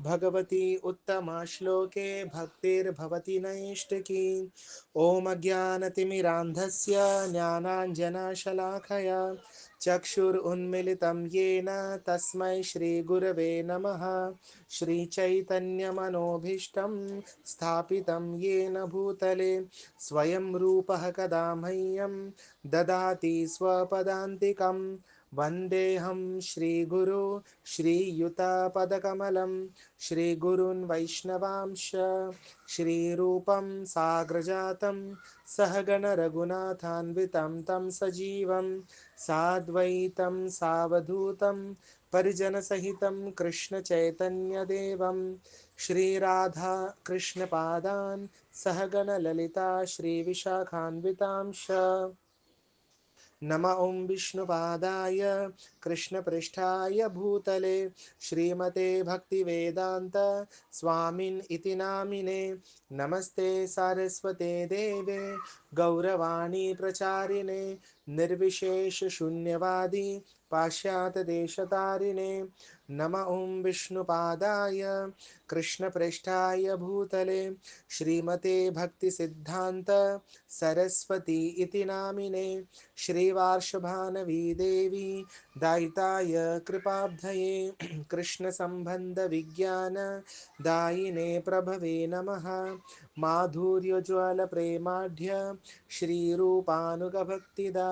भगवती उत्तमा श्लोके भक्तिर्भवति नैष्टिकी। ॐ अज्ञानतिमिरान्धस्य ज्ञानाञ्जनशलाकया चक्षुरुन्मिलितं येन तस्मै श्रीगुरवे नमः। श्रीचैतन्यमनोभीष्टं स्थापितं येन भूतले स्वयं रूपः कदा मह्यं ददाति स्वपदान्तिकं। वन्देऽहं श्रीगुरु श्रीयुतपदकमलं श्रीगुरून् वैष्णवांश श्रीरूपं साग्रजातं सहगण रघुनाथान्वितं तं सजीवं साद्वैतं सावधूतं परिजनसहितं कृष्णचैतन्यदेवं श्रीराधा कृष्णपादान् सहगण ललिता श्रीविशाखान्वितांश। नम ओं विष्णुपादाय कृष्णपृष्ठाय भूतले श्रीमते भक्तिवेदांत स्वामिन् इति नामिने। नमस्ते सारस्वते देवे गौरवाणी प्रचारिणे निर्विशेष शून्यवादी पाश्चात्यदेशतारिणे। नम ओं विष्णुपादाय कृष्णपृष्ठाय भूतले श्रीमते भक्तिसिद्धान्त सरस्वती इति नामिने। श्रीवार्षभानवी देवी दायिताय कृपाब्धये कृष्णसम्बन्धविज्ञान दायिने प्रभवे नमः। माधुर्यज्वलप्रेमाढ्य श्रीरूपानुगभक्तिदा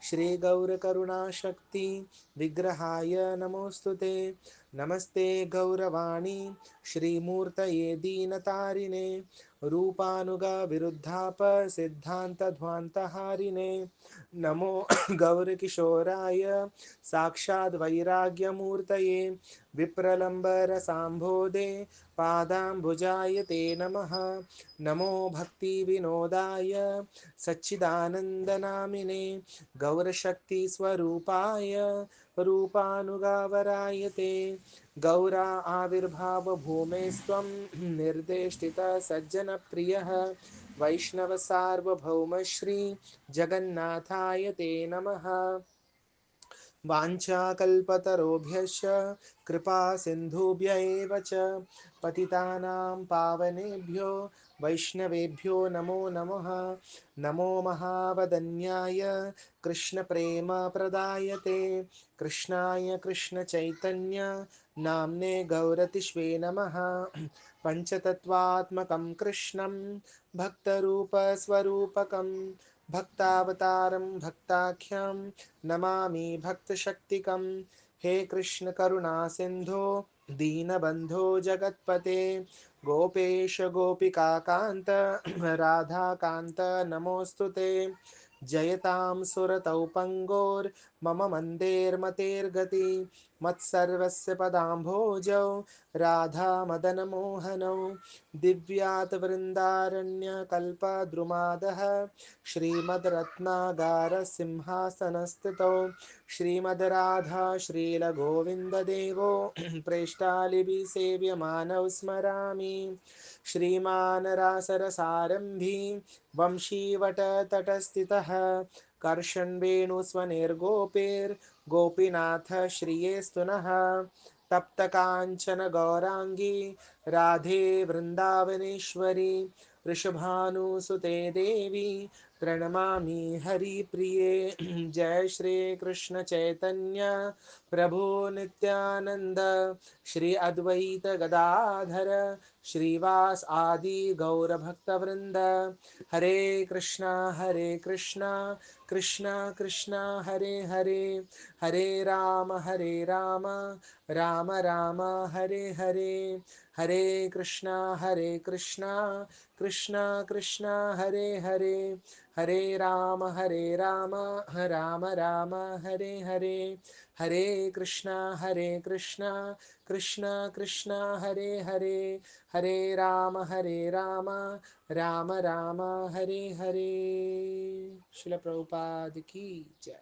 श्रीगौरकरुणाशक्ति विग्रहाय नमोऽस्तुते। नमस्ते गौरवाणी श्रीमूर्तये दीनतारिणे रूपानुगा विरुद्धाप सिद्धान्तध्वान्तहारिणे। नमो गौरकिशोराय साक्षाद् वैराग्यमूर्तये विप्रलम्बरसाम्भोदे पादाम्बुजाय ते नमः। नमो भक्तिविनोदाय सच्चिदानन्दनामिने गौरशक्तिस्वरूपाय रूपानुगावराय ते। गौरा आविर्भावभूमेस्त्वं निर्देष्टितः सज्जनप्रियः वैष्णव सार्वभौम श्री जगन्नाथाय ते नमः। वाञ्छाकल्पतरोभ्यश्च कृपा सिन्धुभ्य एव च पतितानां पावनेभ्यो वैष्णवेभ्यो नमो नमः। नमो महावदन्याय कृष्णप्रेमप्रदायते कृष्णाय कृष्णचैतन्य नाम्ने गौरतिष्वे नमः। पञ्चतत्त्वात्मकं कृष्णं भक्तरूपस्वरूपकं भक्तावतारं भक्ताख्यं नमामि भक्तशक्तिकं। हे कृष्ण करुणा सिंधो दीनबंधो जगत्पते गोपेश गोपिका कांत राधा कांत नमोस्तुते। जयतां सुरतौ पंगोर्मम मन्देर्मतेर्गति मत्सर्वस्य पदाम्भोजौ राधा मदन मोहनौ दिव्यात् वृन्दारण्यकल्पद्रुमादः श्रीमद्रत्नागार सिंहासनस्थितौ श्रीमद्राधा श्रीलगोविन्ददेवो प्रेष्ठालिभिः सेव्यमानौ स्मरामि। श्रीमान् रासरसारम्भी वंशीवटतटस्थितः कर्षन् वेणुस्वनिर्गोपैर्गोपीनाथ श्रियेस्तु नः। तप्तकाञ्चन गौराङ्गी राधे वृन्दावनेश्वरी वृषभानुसुते देवी प्रणमामि हरिप्रिये। जय श्री कृष्ण चैतन्य प्रभु नित्यानंद श्री अद्वैत गदाधर श्रीवास आदि गौर भक्त वृंद। हरे कृष्णा कृष्णा कृष्णा हरे हरे हरे राम राम राम हरे हरे। हरे कृष्णा कृष्णा कृष्णा हरे हरे हरे राम राम राम हरे हरे। हरे कृष्णा कृष्णा कृष्णा हरे हरे हरे राम राम राम हरे हरे। श्रील प्रभुपाद की जय।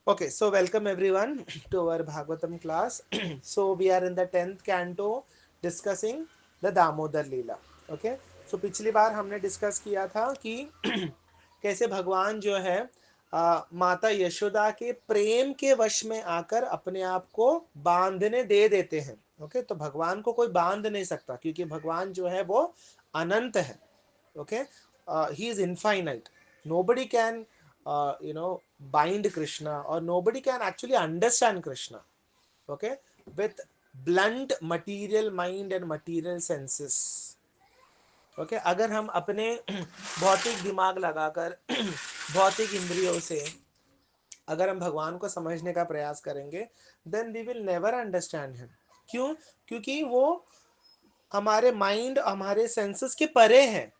Okay, so welcome everyone to our Bhagavatam class. So we are in the 10th canto discussing the Damodar Leela. Okay, so पिछली बार हमने डिस्कस किया था कि कैसे भगवान जो है माता यशोदा के प्रेम के वश में आकर अपने आप को बांधने दे देते हैं। ओके, तो भगवान को कोई बांध नहीं सकता, क्योंकि भगवान जो है वो अनंत है। Okay, he is infinite, nobody can bind Krishna, or nobody can actually understand Krishna, okay, with blunt material mind and material senses. Okay, अगर हम अपने भौतिक दिमाग लगाकर भौतिक इंद्रियों से अगर हम भगवान को समझने का प्रयास करेंगे, then we will never understand him. क्यों? क्योंकि वो हमारे माइंड, हमारे सेंसेस के परे हैं।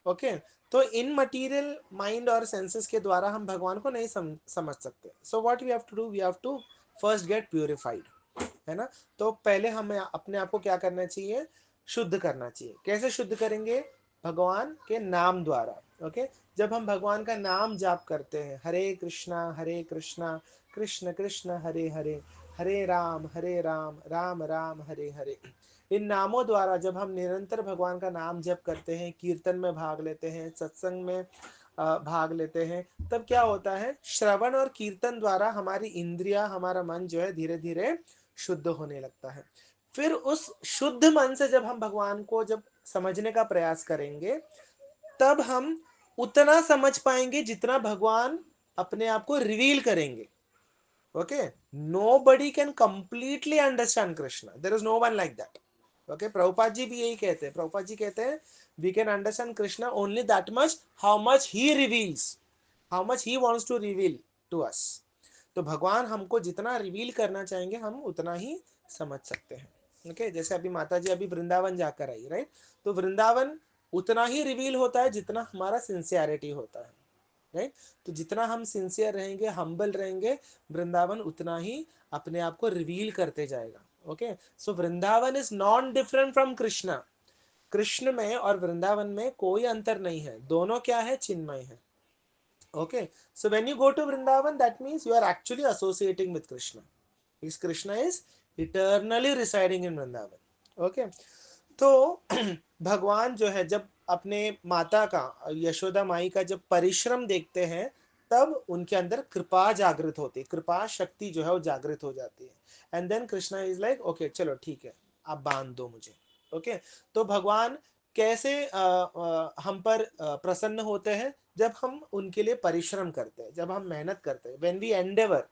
ओके, तो इन मटीरियल माइंड और सेंसेस के द्वारा हम भगवान को नहीं समझ सकते। So what we have to do, we have to first get purified, है ना। तो पहले हमें अपने आप को क्या करना चाहिए, शुद्ध करना चाहिए। कैसे शुद्ध करेंगे? भगवान के नाम द्वारा। ओके, जब हम भगवान का नाम जाप करते हैं, हरे कृष्णा कृष्ण कृष्ण हरे हरे, हरे राम राम राम हरे हरे, इन नामों द्वारा जब हम निरंतर भगवान का नाम जप करते हैं, कीर्तन में भाग लेते हैं, सत्संग में भाग लेते हैं, तब क्या होता है, श्रवण और कीर्तन द्वारा हमारी इंद्रिया, हमारा मन जो है धीरे धीरे शुद्ध होने लगता है। फिर उस शुद्ध मन से जब हम भगवान को जब समझने का प्रयास करेंगे, तब हम उतना समझ पाएंगे जितना भगवान अपने आप को रिवील करेंगे। Okay, nobody can completely understand Krishna, there is no one like that. Okay, Prabhupada ji भी यही कहते हैं। प्रभुपाद जी कहते हैं, we can understand Krishna only that much how much he reveals, how much he wants to reveal to us. तो भगवान हमको जितना रिवील करना चाहेंगे, हम उतना ही समझ सकते हैं। ओके, जैसे अभी माता जी अभी वृंदावन जाकर आई, राइट, तो वृंदावन उतना ही रिवील होता है जितना हमारा सिंसियरिटी होता है, राइट। तो जितना हम सिंसियर रहेंगे, हम्बल रहेंगे, वृंदावन उतना ही अपने आप को रिवील करते जाएगा। Okay, so Vrindavan is non different from Krishna. Krishna में और वृंदावन में कोई अंतर नहीं है, दोनों क्या है, चिन्मय है। Okay, so when you go to Vrindavan, that means you are actually associating with Krishna, because Krishna is eternally residing in Vrindavan. Okay, तो भगवान जो है जब अपने माता का, यशोदा माई का जब परिश्रम देखते हैं, तब उनके अंदर कृपा जागृत होती है, कृपा शक्ति जो है वो जागृत हो जाती है। And then Krishna is like, okay चलो ठीक है, आप बांध दो मुझे। ओके, तो भगवान कैसे हम पर प्रसन्न होते हैं? जब हम उनके लिए परिश्रम करते हैं, जब हम मेहनत करते हैं, व्हेन वी एंडेवर।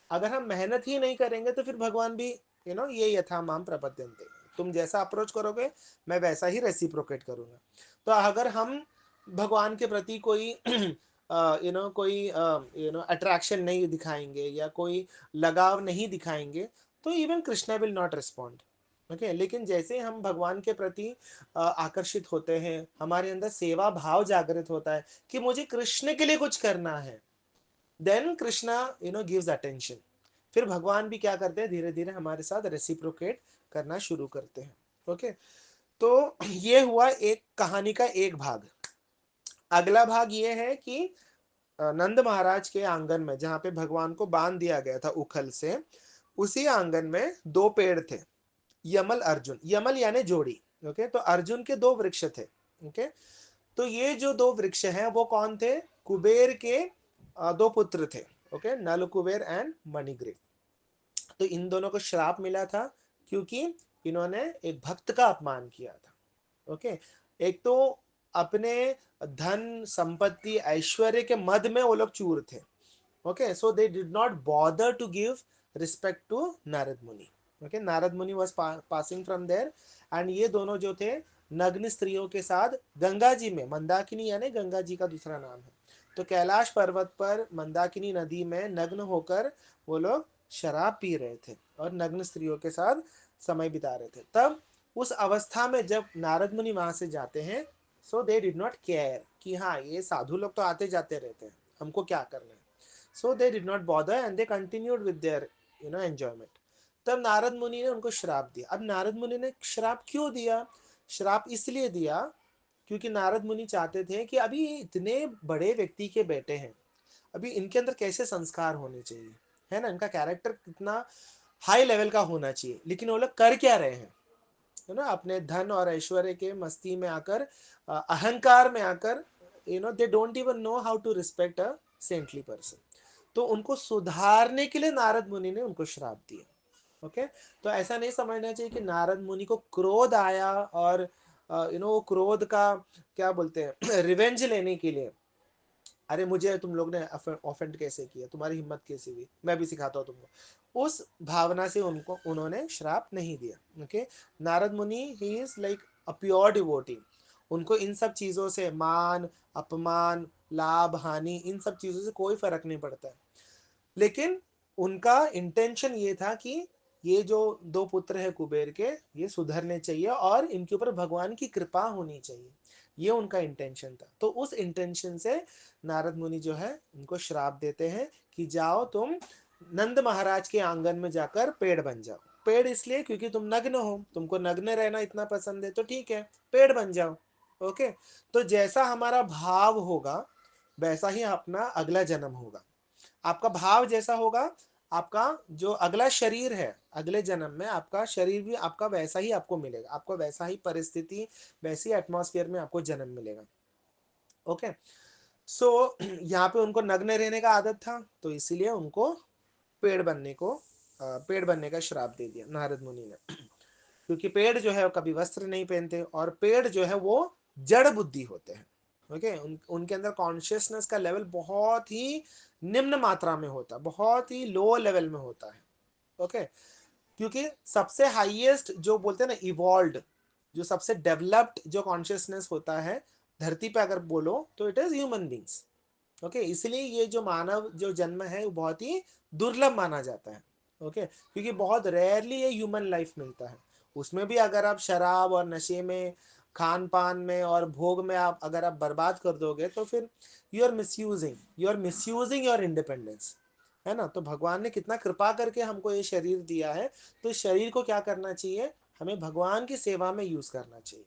अगर हम मेहनत ही नहीं करेंगे तो फिर भगवान भी ये यथा माम प्रपद्यन्ते, तुम जैसा अप्रोच करोगे मैं वैसा ही रेसिप्रोकेट करूंगा। तो अगर हम भगवान के प्रति कोई कोई अट्रैक्शन नहीं दिखाएंगे या कोई लगाव नहीं दिखाएंगे, तो even Krishna will not respond. Okay, लेकिन जैसे हम भगवान के प्रति आकर्षित होते हैं, हमारे अंदर सेवा भाव जागृत होता है कि मुझे कृष्ण के लिए कुछ करना है, देन कृष्णा गिव्स अटेंशन। फिर भगवान भी क्या करते हैं, धीरे धीरे हमारे साथ रेसिप्रोकेट करना शुरू करते हैं। ओके, तो ये हुआ एक कहानी का एक भाग। अगला भाग ये है कि नंद महाराज के आंगन में, जहां पे भगवान को बांध दिया गया था उखल से, उसी आंगन में दो पेड़ थे, यमल अर्जुन, यमल यानी जोड़ी। ओके, तो अर्जुन के दो वृक्ष थे। ओके, तो ये जो दो वृक्ष हैं वो कौन थे? कुबेर के दो पुत्र थे। Okay, Nal Kuber and Manigriva. तो इन दोनों को श्राप मिला था क्योंकि इन्होंने एक भक्त का अपमान किया था। ओके, एक तो अपने धन संपत्ति ऐश्वर्य के मद में वो लोग चूर थे। Okay, so they did not bother to give respect to Narad Muni. Okay, Narad Muni was passing from there, and ये दोनों जो थे नग्न स्त्रियों के साथ गंगा जी में, मंदाकिनी यानी गंगा जी का दूसरा नाम है, तो कैलाश पर्वत पर मंदाकिनी नदी में नग्न होकर वो लोग शराब पी रहे थे और नग्न स्त्रियों के साथ समय बिता रहे थे। तब उस अवस्था में जब नारद मुनि वहां से जाते हैं, सो दे डिड नॉट केयर कि हाँ ये साधु लोग तो आते जाते रहते हैं, हमको क्या करना है। So they did not bother and they continued with their enjoyment. तब नारद मुनि ने उनको श्राप दिया। अब नारद मुनि ने श्राप क्यों दिया? श्राप इसलिए दिया क्योंकि नारद मुनि चाहते थे कि अभी इतने बड़े व्यक्ति के बेटे हैं, अभी इनके अंदर कैसे संस्कार होने चाहिए, है ना, इनका कैरेक्टर कितना हाई लेवल का होना चाहिए। लेकिन वो लोग कर क्या रहे हैं, है ना, अपने धन और ऐश्वर्य के मस्ती में आकर, अहंकार में आकर, they don't even know how to respect a saintly person. तो उनको सुधारने के लिए नारद मुनि ने उनको श्राप दिया। ओके, तो ऐसा नहीं समझना चाहिए कि नारद मुनि को क्रोध आया और वो क्रोध का क्या बोलते हैं रिवेंज लेने के लिए, अरे मुझे तुम लोग ने ऑफेंड कैसे किया, तुम्हारी हिम्मत कैसी हुई, मैं भी सिखाता हूँ तुमको, उस भावना से उनको उन्होंने श्राप नहीं दिया। ओके, नारद मुनि he is like a pure devotee. उनको इन सब चीजों से मान अपमान लाभ हानि इन सब चीजों से कोई फर्क नहीं पड़ता है। लेकिन उनका इंटेंशन ये था कि ये जो दो पुत्र है कुबेर के, ये सुधरने चाहिए और इनके ऊपर भगवान की कृपा होनी चाहिए, ये उनका इंटेंशन था। तो उस इंटेंशन से नारद मुनि जो है उनको श्राप देते हैं कि जाओ तुम नंद महाराज के आंगन में जाकर पेड़ बन जाओ। पेड़ इसलिए क्योंकि तुम नग्न हो, तुमको नग्न रहना इतना पसंद है, तो ठीक है पेड़ बन जाओ। ओके, तो जैसा हमारा भाव होगा वैसा ही अपना अगला जन्म होगा। आपका भाव जैसा होगा, आपका जो अगला शरीर है अगले जन्म में आपका शरीर भी आपका वैसा ही आपको मिलेगा, आपको वैसा ही परिस्थिति वैसी एटमॉस्फेयर में आपको जन्म मिलेगा। ओके, सो यहाँ पे उनको नग्न रहने का आदत था, तो इसीलिए उनको पेड़ बनने को पेड़ बनने का श्राप दे दिया नारद मुनि ने। क्योंकि पेड़ जो है कभी वस्त्र नहीं पहनते और पेड़ जो है वो जड़ बुद्धि होते हैं। ओके, उनके अंदर कॉन्शियसनेस का लेवल बहुत ही निम्न मात्रा में होता है, बहुत ही लो लेवल में होता है। ओके, क्योंकि सबसे हाईएस्ट जो बोलते हैं ना इवॉल्व, जो सबसे डेवलप्ड जो कॉन्शियसनेस होता है धरती पे अगर बोलो तो it is human beings. Okay, इसलिए ये जो मानव जो जन्म है वो बहुत ही दुर्लभ माना जाता है। ओके, क्योंकि बहुत रेयरली ये ह्यूमन लाइफ मिलता है। उसमें भी अगर आप शराब और नशे में खान पान में और भोग में आप अगर आप बर्बाद कर दोगे तो फिर you are misusing your independence, है ना। तो भगवान ने कितना कृपा करके हमको ये शरीर दिया है, तो इस शरीर को क्या करना चाहिए, हमें भगवान की सेवा में यूज करना चाहिए।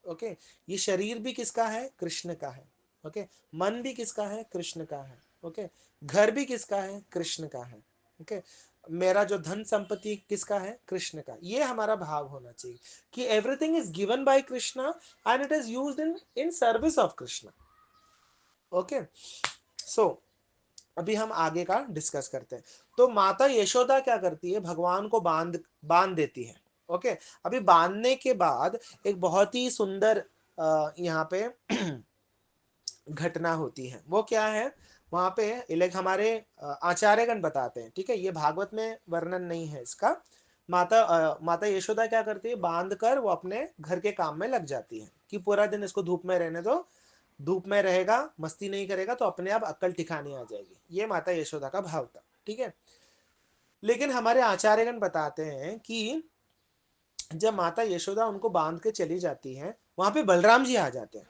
ओके, ये शरीर भी किसका है, कृष्ण का है। ओके, मन भी किसका है, कृष्ण का है। ओके, घर भी किसका है, कृष्ण का है। ओके, मेरा जो धन संपत्ति किसका है, कृष्ण का। ये हमारा भाव होना चाहिए कि everything is given by Krishna and it is used in service of Krishna. Okay, so अभी हम आगे का डिस्कस करते हैं। तो माता यशोदा क्या करती है, भगवान को बांध बांध देती है। ओके, अभी बांधने के बाद एक बहुत ही सुंदर यहाँ पे घटना होती है। वो क्या है, वहां पे लाइक हमारे आचार्यगण बताते हैं, ठीक है, ये भागवत में वर्णन नहीं है इसका। माता यशोदा क्या करती है, बांध कर वो अपने घर के काम में लग जाती है कि पूरा दिन इसको धूप में रहने दो, धूप में रहेगा मस्ती नहीं करेगा तो अपने आप अक्ल ठिकाने आ जाएगी। ये माता यशोदा का भाव था, ठीक है। लेकिन हमारे आचार्यगण बताते हैं कि जब माता यशोदा उनको बांध के चली जाती है, वहां पे बलराम जी आ जाते हैं।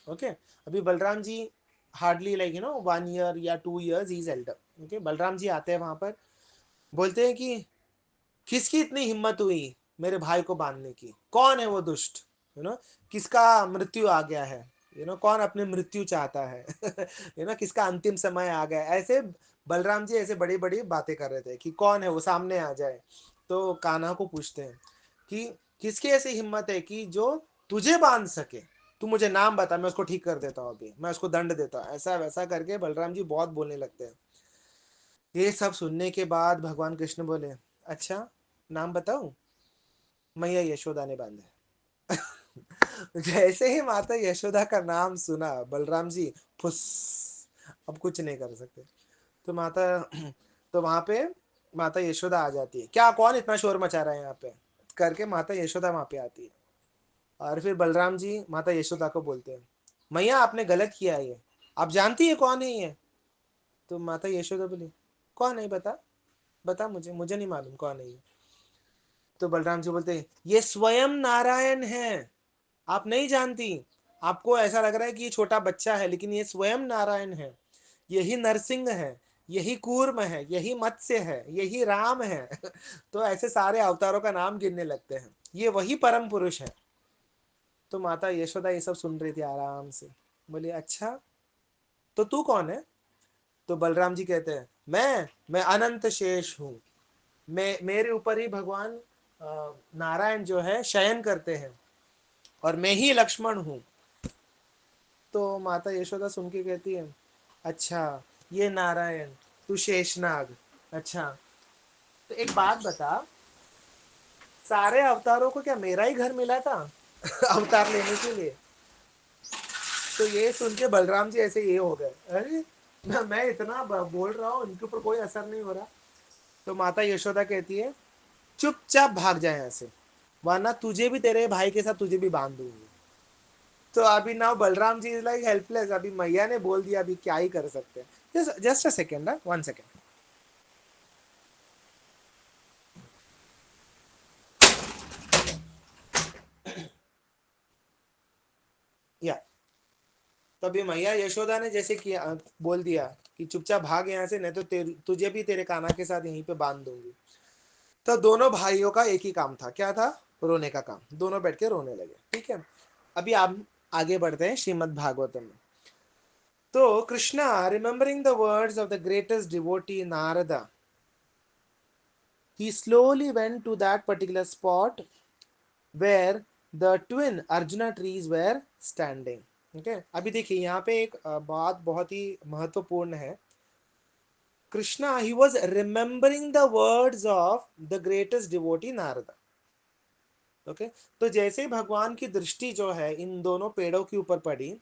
ओके, अभी Balram ji hardly like 1 year या 2 years is elder. Okay, Balram ji आते हैं वहां पर, बोलते हैं कि किसकी इतनी हिम्मत हुई मेरे भाई को बांधने की, कौन है वो दुष्ट, किसका मृत्यु आ गया है, कौन अपनी मृत्यु चाहता है किसका अंतिम समय आ गया ऐसे। बलराम जी ऐसे बड़ी बड़ी बातें कर रहे थे कि कौन है वो सामने आ जाए। तो कान्हा को पूछते हैं कि किसकी ऐसी हिम्मत है कि जो तुझे बांध सके, तू मुझे नाम बता, मैं उसको ठीक कर देता हूँ, अभी मैं उसको दंड देता हूँ, ऐसा वैसा करके बलराम जी बहुत बोलने लगते हैं। ये सब सुनने के बाद भगवान कृष्ण बोले, अच्छा नाम बताऊं, मैया यशोदा ने बांधा है। जैसे ही माता यशोदा का नाम सुना बलराम जी फुस, अब कुछ नहीं कर सकते। तो तो वहां पे माता यशोदा आ जाती है, क्या कौन इतना शोर मचा रहा है यहाँ पे करके माता यशोदा वहां पे आती है। और फिर बलराम जी माता यशोदा को बोलते हैं, मैया आपने गलत किया है, ये आप जानती है कौन है ये। तो माता यशोदा बोली, कौन है बता, बता मुझे, मुझे नहीं मालूम कौन है ये। तो बलराम जी बोलते हैं, ये स्वयं नारायण है, आप नहीं जानती, आपको ऐसा लग रहा है कि ये छोटा बच्चा है, लेकिन ये स्वयं नारायण है, यही नरसिंह है, यही कूर्म है, यही मत्स्य है, यही राम है। तो ऐसे सारे अवतारों का नाम गिनने लगते हैं, ये वही परम पुरुष है। तो माता यशोदा ये सब सुन रही थी आराम से, बोली अच्छा तो तू कौन है। तो बलराम जी कहते हैं, मैं अनंत शेष हूँ, मैं मेरे ऊपर ही भगवान नारायण जो है शयन करते हैं और मैं ही लक्ष्मण हूँ। तो माता यशोदा सुन के कहती है, अच्छा, ये नारायण, तू शेषनाग। अच्छा, तो एक बात बता, सारे अवतारों को क्या मेरा ही घर मिला था अवतार लेने के लिए? तो ये सुन के बलराम जी ऐसे ये हो गए, अरे मैं इतना बोल रहा हूँ, इनके ऊपर कोई असर नहीं हो रहा। तो माता यशोदा कहती है, चुपचाप भाग जाए यहाँ से, वरना तुझे भी, तेरे भाई के साथ तुझे भी बांध दूंगी। तो अभी now Balram ji is like helpless, अभी मैया ने बोल दिया, अभी क्या ही कर सकते हैं। Just a second, 1 second. या, तो अभी मैया यशोदा ने जैसे किया, बोल दिया कि चुपचाप भाग यहाँ से, नहीं तो तुझे भी तेरे कान्हा के साथ यहीं पे बांध दूंगी। तो दोनों भाइयों का एक ही काम था, क्या था? रोने का काम। दोनों बैठ के रोने लगे। ठीक है, अभी आप आगे बढ़ते हैं श्रीमद् भागवतम में। तो Krishna, remembering the words of the greatest devotee Narada, he slowly went to that particular spot where the twin Arjuna trees were standing. Okay? अभी देखिए यहाँ पे एक बात बहुत ही महत्वपूर्ण है। Krishna, he was remembering the words of the greatest devotee Narada. Okay, तो जैसे ही भगवान की दृष्टि जो है इन दोनों पेड़ों के ऊपर पड़ी,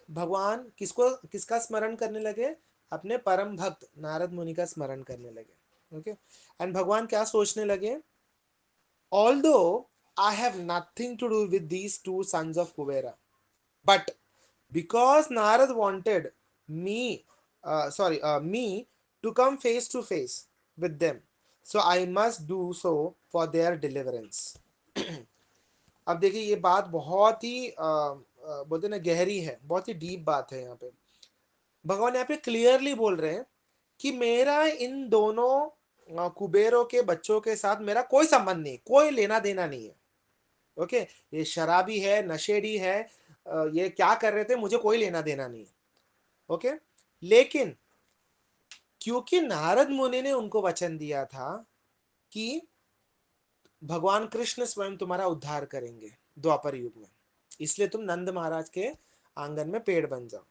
भगवान किसका स्मरण करने लगे? अपने परम भक्त नारद मुनि का स्मरण करने लगे। ओके, एंड भगवान क्या सोचने लगे? Although I have nothing to do with these two sons of Kuvera, but because Narad wanted me to come face to face with them, so I must do so for their deliverance. अब देखिए ये बात बहुत ही बोलते ना गहरी है, बहुत ही डीप बात है। यहाँ पे भगवान यहाँ पे क्लियरली बोल रहे हैं कि मेरा इन दोनों कुबेरों के बच्चों के साथ मेरा कोई संबंध नहीं, कोई लेना देना नहीं है। ओके, ये शराबी है, नशेड़ी है, ये क्या कर रहे थे, मुझे कोई लेना देना नहीं। ओके, लेकिन क्योंकि नारद मुनि ने उनको वचन दिया था कि भगवान कृष्ण स्वयं तुम्हारा उद्धार करेंगे द्वापर युग में, इसलिए तुम नंद महाराज के आंगन में पेड़ बन जाओ।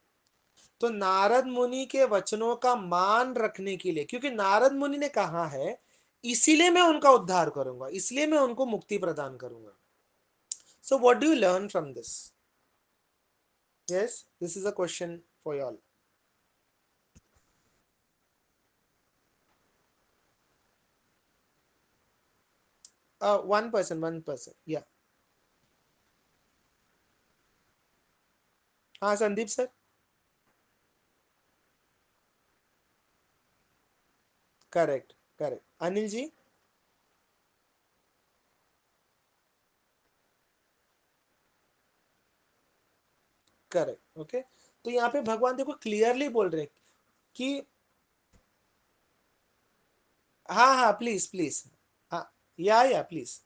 तो नारद मुनि के वचनों का मान रखने के लिए, क्योंकि नारद मुनि ने कहा है, इसीलिए मैं उनका उद्धार करूंगा, इसलिए मैं उनको मुक्ति प्रदान करूंगा। So what do you learn from this? Yes, this is a question for y'all. 1%, 1%. Yeah. हाँ Sandeep sir. Correct, correct. Anil ji. Correct. Okay, तो यहाँ पे भगवान देखो क्लियरली बोल रहे हैं कि हाँ हाँ, प्लीज प्लीज। हाँ, या प्लीज।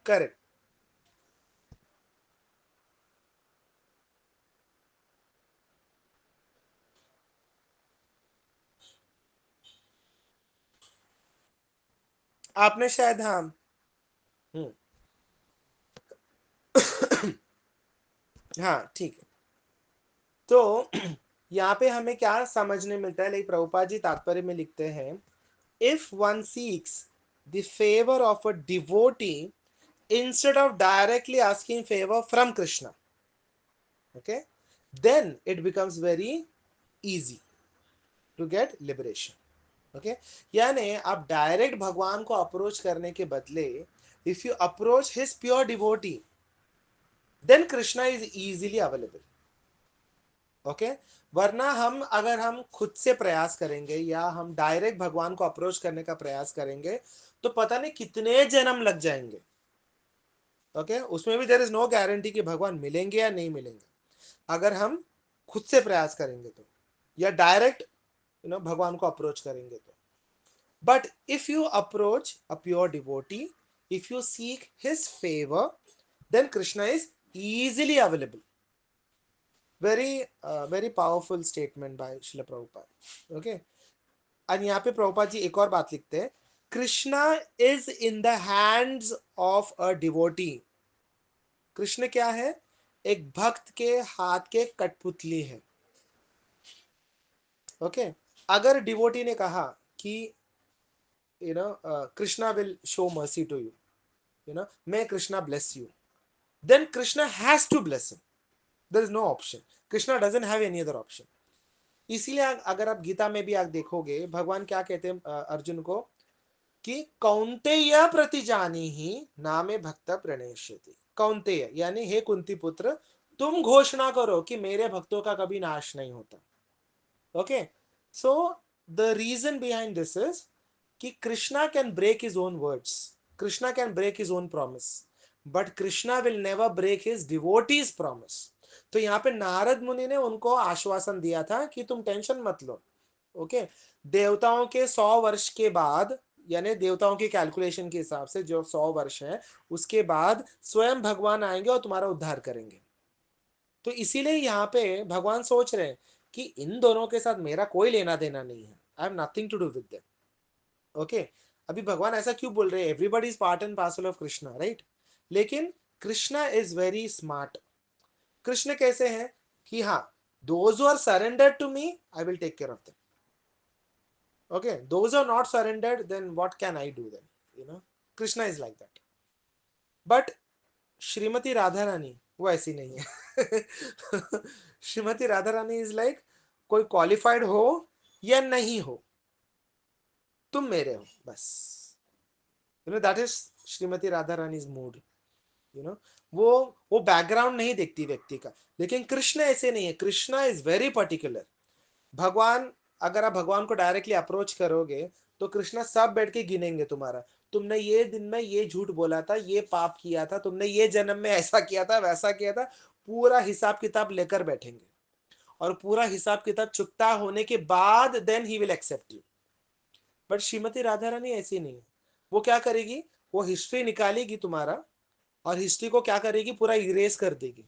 करेक्ट। आपने शायद, हाँ। हम्म। हाँ ठीक है। तो यहाँ पे हमें क्या समझने मिलता है, लाइक प्रभुपाद जी तात्पर्य में लिखते हैं, if one seeks the favour of a devotee instead of directly asking favor from Krishna, okay, then it becomes very easy to get liberation. Okay, यानी आप डायरेक्ट भगवान को अप्रोच करने के बदले, if you approach his pure devotee, then Krishna is easily available. Okay, वरना अगर हम खुद से प्रयास करेंगे या हम डायरेक्ट भगवान को अप्रोच करने का प्रयास करेंगे, तो पता नहीं कितने जन्म लग जाएंगे। ओके, उसमें भी देयर इज नो गारंटी कि भगवान मिलेंगे या नहीं मिलेंगे, अगर हम खुद से प्रयास करेंगे तो, या डायरेक्ट भगवान को अप्रोच करेंगे तो। But if you approach a pure devotee, If you seek his favor, then Krishna is easily available. Very powerful statement by Srila Prabhupada. Okay. और यहाँ पे प्रभुपाद जी एक और बात लिखते हैं, Krishna is in the hands of a devotee. Krishna क्या है? एक भक्त के हाथ के कठपुतली है. ओके. अगर डिवोटी ने कहा कि Krishna will show mercy to you, may Krishna bless you, then Krishna has to bless him. There is no option. Krishna doesn't have any other option. इसीलिए अगर आप गीता में भी आप देखोगे, भगवान क्या कहते हैं अर्जुन को कि कौन्तेय प्रति जानी ही नामे भक्त प्रणेष्यति. कौन्तेय यानी हे कुंती पुत्र, तुम घोषणा करो कि मेरे भक्तों का कभी नाश नहीं होता. Okay. So the reason behind this is कि Krishna can break his own words, Krishna can break his own promise, but Krishna will never break his devotees promise. तो यहाँ पे नारद मुनि ने उनको आश्वासन दिया था कि तुम टेंशन मत लो. ओके. देवताओं के 100 वर्ष के बाद, यानी देवताओं की कैलकुलेशन के हिसाब से जो 100 वर्ष है, उसके बाद स्वयं भगवान आएंगे और तुम्हारा उद्धार करेंगे. तो इसीलिए यहाँ पे भगवान सोच रहे हैं कि इन दोनों के साथ मेरा कोई लेना देना नहीं है. I have nothing to do with them. Okay. अभी भगवान ऐसा क्यों बोल रहे हैं? Everybody is part and parcel of Krishna, right? लेकिन Krishna is very smart. Krishna कैसे हैं कि हाँ, those who are surrendered to me, I will take care of them. Okay, those are not surrendered, then what can I do then? Krishna is like that. But Shrimati Radha Rani वो ऐसी नहीं है. Shrimati Radha Rani is like, कोई qualified हो या नहीं हो, तुम मेरे हो बस. That is Shrimati Radha Rani is mood. वो बैकग्राउंड नहीं देखती व्यक्ति का. लेकिन कृष्ण ऐसे नहीं है. Krishna is very particular. भगवान, अगर आप भगवान को डायरेक्टली अप्रोच करोगे तो कृष्णा सब बैठ के गिनेंगे तुम्हारा. तुमने ये दिन में ये झूठ बोला था, ये पाप किया था, तुमने ये जन्म में ऐसा किया था, वैसा किया था, पूरा हिसाब किताब लेकर बैठेंगे. और पूरा हिसाब किताब चुकता होने के बाद then he will accept you. But Shrimati Radha Rani ऐसी नहीं है. वो क्या करेगी? वो हिस्ट्री निकालेगी तुम्हारा, और हिस्ट्री को क्या करेगी? पूरा इरेज कर देगी.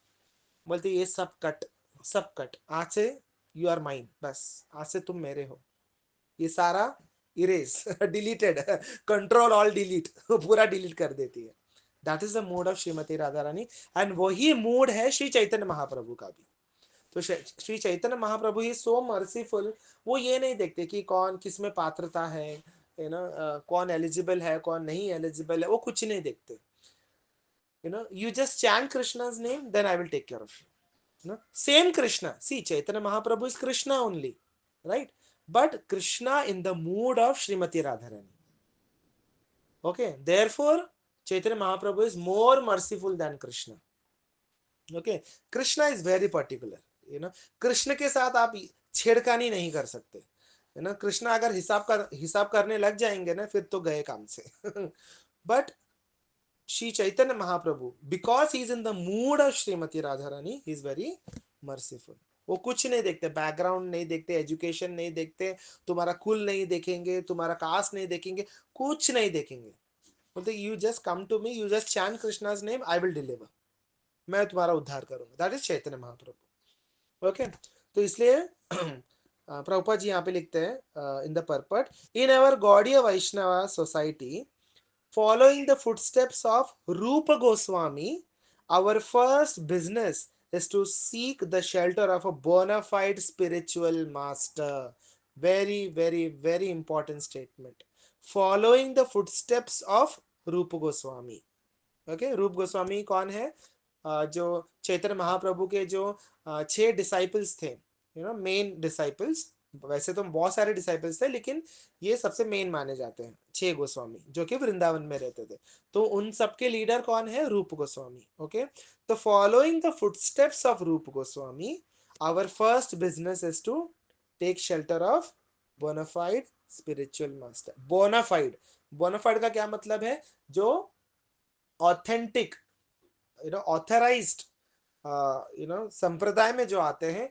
बोलती ये सब कट, सब कट, आज से यू आर माइन, बस आज से तुम मेरे हो. ये सारा erase, deleted, control all delete, पूरा डिलीट कर देती है. That is the mood off Shrimati Radha Rani. And वही मूड है श्री चैतन्य महाप्रभु का भी. तो श्री चैतन्य महाप्रभु ही सो मर्सीफुल. वो ये नहीं देखते कि कौन किस में पात्रता है, कौन एलिजिबल है, कौन नहीं एलिजिबल है, वो कुछ नहीं देखते. you just chant Krishna's name, then I will take care of you. Same Krishna. See, Chaitanya Mahaprabhu is Krishna only, right? But Krishna in the mood of Srimati Radharani. Okay, therefore Chaitanya Mahaprabhu is more merciful than Krishna. Okay, Krishna is very particular. Krishna के साथ आप छेड़खानी नहीं कर सकते. कृष्ण अगर हिसाब करने लग जाएंगे ना, फिर तो गए काम से. But Shri Chaitanya Mahaprabhu, because he is in the mood of Srimati Radharani, he is very merciful. वो कुछ नहीं देखते, बैकग्राउंड नहीं देखते, एजुकेशन नहीं देखते, तुम्हारा कुल नहीं देखेंगे, तुम्हारा कास्ट नहीं देखेंगे, कुछ नहीं देखेंगे. बोलते you just come to me, you just chant Krishna's name, I will deliver. मैं तुम्हारा उद्धार करूंगा. That is Chaitanya Mahaprabhu. Okay. तो इसलिए प्रभुपाद जी यहाँ पे लिखते हैं in the purport, in our Gaudiya Vaishnava society, following the footsteps of Rupa Goswami, our first business is to seek the shelter of a bona fide spiritual master. Very, very, very important statement. Following the footsteps of Rupa Goswami. Okay, Rupa Goswami कौन है? जो चैतन्य महाप्रभु के जो 6 disciples थे, main disciples. वैसे तो बहुत सारे डिसाइपल्स थे, लेकिन ये सबसे मेन माने जाते हैं 6 गोस्वामी जो कि वृंदावन में रहते थे. तो उन सबके लीडर कौन है? रूप गोस्वामी. ओके. तो following the footsteps of Rup Goswami, our first business is to take shelter of bona fide spiritual master. Bona fide का क्या मतलब है? जो ऑथेंटिक, ऑथराइज्ड, संप्रदाय में जो आते हैं,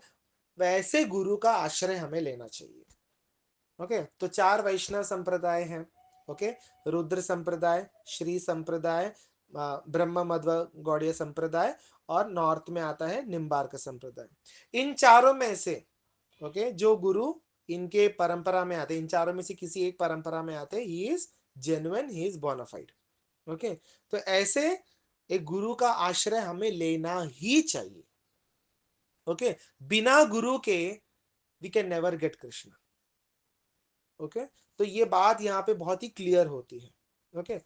वैसे गुरु का आश्रय हमें लेना चाहिए. ओके. तो 4 वैष्णव संप्रदाय हैं. ओके, रुद्र संप्रदाय, श्री संप्रदाय, ब्रह्म मध्व गौड़ीय संप्रदाय, और नॉर्थ में आता है निम्बार्क संप्रदाय। इन चारों में से ओके जो गुरु इनके परंपरा में आते, इन चारों में से किसी एक परंपरा में आते, he is genuine, he is bona fide. Okay, तो ऐसे एक गुरु का आश्रय हमें लेना ही चाहिए। ओके, बिना गुरु के we can never get Krishna. Okay, तो ये बात यहाँ पे बहुत ही क्लियर होती है। Okay,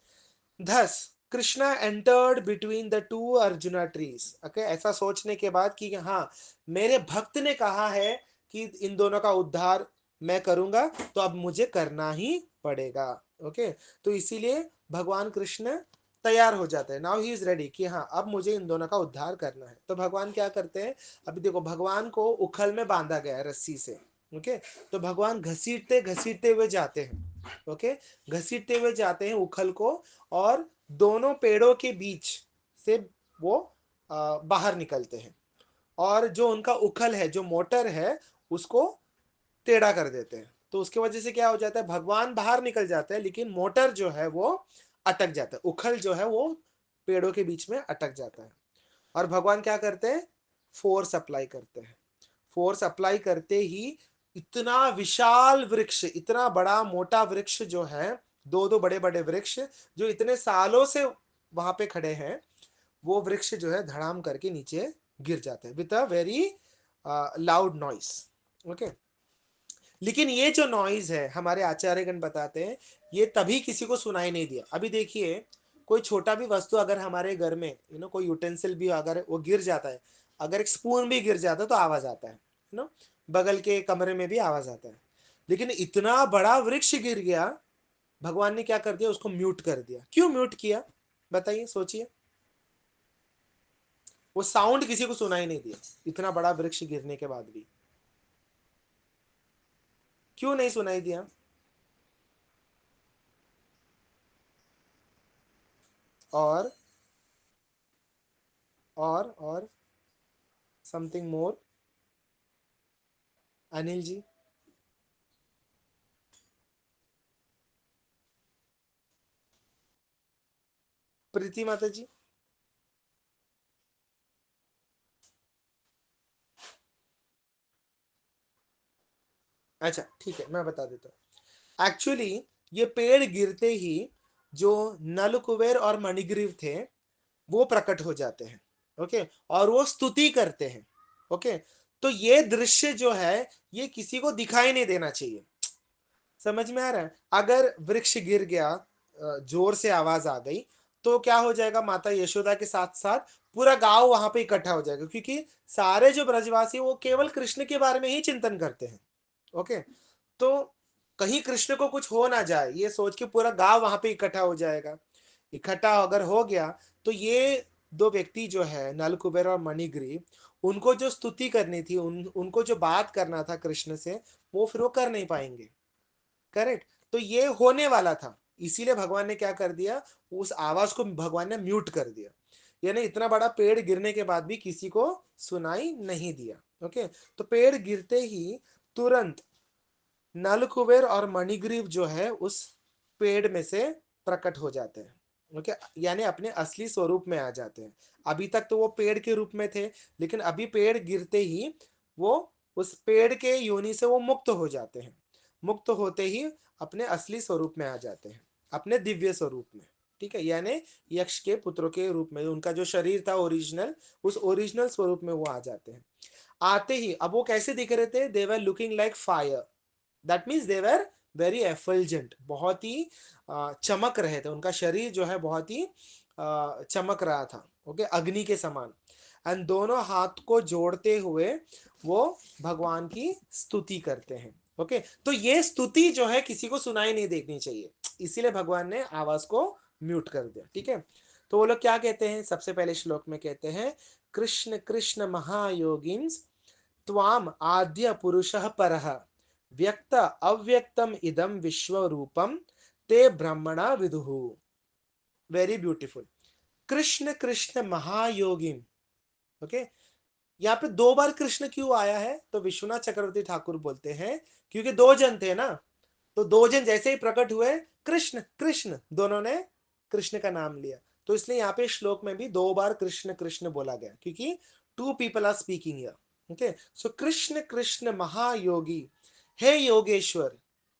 thus Krishna entered between the two arjuna trees. Okay, ऐसा सोचने के बाद कि हाँ मेरे भक्त ने कहा है कि इन दोनों का उद्धार मैं करूंगा, तो अब मुझे करना ही पड़ेगा। ओके, तो इसीलिए भगवान कृष्ण तैयार हो जाते हैं। नाउ ही इज रेडी कि हाँ अब मुझे इन दोनों का उद्धार करना है। तो भगवान क्या करते हैं, अभी देखो भगवान को उखल में बांधा गया है रस्सी से। ओके, तो भगवान घसीटते घसीटते हुए जाते हैं। ओके, घसीटते हुए जाते हैं उखल को, और दोनों पेड़ों के बीच से वो बाहर निकलते हैं, और जो उनका उखल है, जो मोटर है, उसको टेढ़ा कर देते हैं। तो उसके वजह से क्या हो जाता है, भगवान बाहर निकल जाते हैं, लेकिन मोटर जो है वो अटक जाता है, उखल जो है वो पेड़ों के बीच में अटक जाता है। और भगवान क्या करते हैं, फोर्स अप्लाई करते हैं। फोर्स अप्लाई करते ही इतना विशाल वृक्ष, इतना बड़ा मोटा वृक्ष जो है, दो दो बड़े बड़े वृक्ष जो इतने सालों से वहां पे खड़े हैं, वो वृक्ष जो है धड़ाम करके नीचे गिर जाते हैं with a very loud noise. Okay, लेकिन ये जो नॉइज है हमारे आचार्यगण बताते हैं, ये तभी किसी को सुनाई नहीं दिया। अभी देखिए कोई छोटा भी वस्तु अगर हमारे घर में कोई यूटेंसिल भी अगर वो गिर जाता है, अगर एक स्पून भी गिर जाता है तो आवाज आता है बगल के कमरे में भी आवाज आता है। लेकिन इतना बड़ा वृक्ष गिर गया, भगवान ने क्या कर दिया, उसको म्यूट कर दिया। क्यों म्यूट किया, बताइए, सोचिए। वो साउंड किसी को सुनाई नहीं दिया, इतना बड़ा वृक्ष गिरने के बाद भी। क्यों नहीं सुनाई दिया? और और समथिंग मोर, अनिल जी। प्रीति माता जी। अच्छा ठीक है, मैं बता देता हूँ। एक्चुअली ये पेड़ गिरते ही जो नल कुबेर और मणिग्रीव थे वो प्रकट हो जाते हैं। ओके, और वो स्तुति करते हैं। ओके, तो ये दृश्य जो है ये किसी को दिखाई नहीं देना चाहिए। समझ में आ रहा है? अगर वृक्ष गिर गया, जोर से आवाज आ गई, तो क्या हो जाएगा, माता यशोदा के साथ साथ पूरा गांव वहां पे इकट्ठा हो जाएगा, क्योंकि सारे जो ब्रजवासी वो केवल कृष्ण के बारे में ही चिंतन करते हैं। ओके, तो कहीं कृष्ण को कुछ हो ना जाए ये सोच के पूरा गांव वहां पे इकट्ठा हो जाएगा। इकट्ठा अगर हो गया तो ये दो व्यक्ति जो है नल कुबेर और मणिग्रीव, उनको जो स्तुति करनी थी, उनको जो बात करना था कृष्ण से, वो फिर वो कर नहीं पाएंगे। करेक्ट, तो ये होने वाला था, इसीलिए भगवान ने क्या कर दिया, उस आवाज को भगवान ने म्यूट कर दिया। यानी इतना बड़ा पेड़ गिरने के बाद भी किसी को सुनाई नहीं दिया। ओके, तो पेड़ गिरते ही तुरंत नल कुबेर और मणिग्रीव जो है उस पेड़ में से प्रकट हो जाते हैं। ओके, यानी अपने असली स्वरूप में आ जाते हैं। अभी तक तो वो पेड़ के रूप में थे, लेकिन अभी पेड़ गिरते ही वो उस पेड़ के योनि से वो मुक्त हो जाते हैं। मुक्त होते ही अपने असली स्वरूप में आ जाते हैं, अपने दिव्य स्वरूप में। ठीक है, यानी यक्ष के पुत्रों के रूप में उनका जो शरीर था ओरिजिनल, उस ओरिजिनल स्वरूप में वो आ जाते हैं। आते ही अब वो कैसे दिख रहे थे, they were looking like fire. That means they were very effulgent, बहुत ही चमक रहे थे, उनका शरीर जो है बहुत ही चमक रहा था। ओके, अग्नि के समान। एंड दोनों हाथ को जोड़ते हुए वो भगवान की स्तुति करते हैं। ओके, तो ये स्तुति जो है किसी को सुनाई नहीं देखनी चाहिए, इसीलिए भगवान ने आवाज को म्यूट कर दिया। ठीक है, तो वो लोग क्या कहते हैं, सबसे पहले श्लोक में कहते हैं, कृष्ण कृष्ण महायोगिन्स त्वाम आद्य पुरुषः परः व्यक्त अव्यक्तम इदम विश्व रूपम ते ब्रह्मणा विदुहु। Very beautiful. कृष्ण कृष्ण महायोगिन। ओके, यहाँ पे दो बार कृष्ण क्यों आया है, तो विश्वनाथ चक्रवर्ती ठाकुर बोलते हैं क्योंकि दो जन थे ना, तो दो जन जैसे ही प्रकट हुए, कृष्ण कृष्ण, दोनों ने कृष्ण का नाम लिया। तो इसलिए यहाँ पे श्लोक में भी दो बार कृष्ण कृष्ण बोला गया, क्योंकि two people are speaking here. Okay, so Krishna Krishna महायोगी, हे योगेश्वर,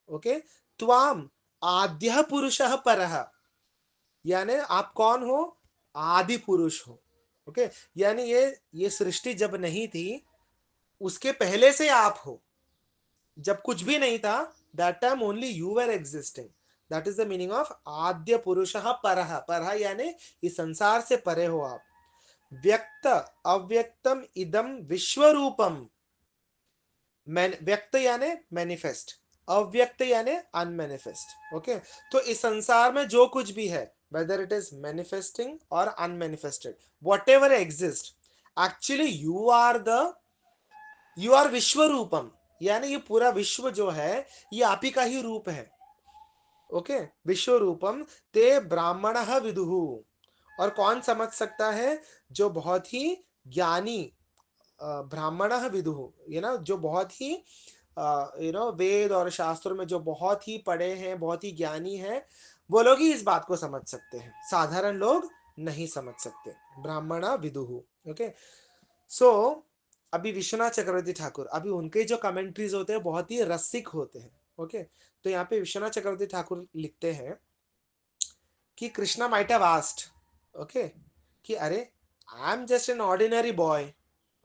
ओके, त्वाम आद्य पुरुषः परः, यानी आप कौन हो? आदि पुरुष हो। ओके, यानी ये सृष्टि जब नहीं थी उसके पहले से आप हो। जब कुछ भी नहीं था, that time only you were existing. That is the meaning of आद्य पुरुषः परः। परः यानी इस संसार से परे हो आप। व्यक्त अव्यक्तम इदम विश्वरूपम। व्यक्त यानी मैनिफेस्ट, अव्यक्त यानी अनमैनिफेस्ट। ओके, तो इस संसार में जो कुछ भी है, वेदर इट इज मैनिफेस्टिंग और unmanifested, whatever exist, actually you are विश्वरूपम। यानी ये पूरा विश्व जो है ये आप ही का ही रूप है। ओके, विश्वरूपम ते ब्राह्मण विदुहु। और कौन समझ सकता है? जो बहुत ही ज्ञानी, ब्राह्मण विदुहु, ये ना, जो बहुत ही वेद और शास्त्रों में जो बहुत ही पढ़े हैं, बहुत ही ज्ञानी हैं, वो लोग ही इस बात को समझ सकते हैं, साधारण लोग नहीं समझ सकते। ब्राह्मण विदुहु। ओके, सो अभी विश्वनाथ चक्रवर्ती ठाकुर, अभी उनके जो कमेंट्रीज होते हैं बहुत ही रसिक होते हैं। ओके, तो यहाँ पे विश्वनाथ चक्रवर्ती ठाकुर लिखते हैं कि Krishna might have asked, okay, कि अरे, I am just an ordinary boy,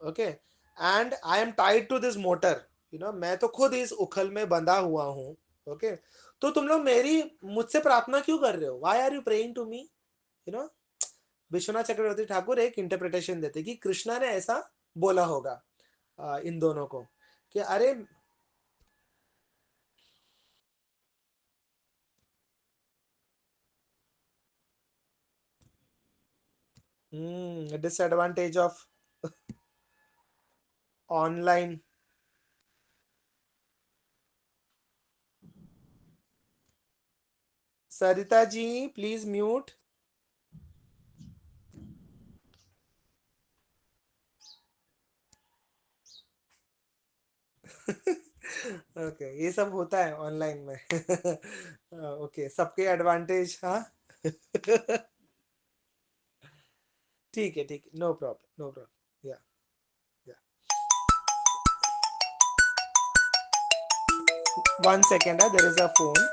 okay, and I am tied to this mortar, मैं तो खुद इस उखल में बंधा हुआ हूँ। ओके, तो तुम लोग मेरी मुझसे प्रार्थना क्यों कर रहे हो? Why are you praying to me? You know Vishwanath Chakravarti Thakur एक इंटरप्रिटेशन देते कि कृष्णा ने ऐसा बोला होगा इन दोनों को, कि अरे, disadvantage of online. Sarita ji please mute. Okay, ये सब होता है ऑनलाइन में। ओके, सबके एडवांटेज, हाँ। ठीक है, ठीक है, नो प्रॉब्लम, नो प्रॉब्लम, या या 1 second, there is a phone.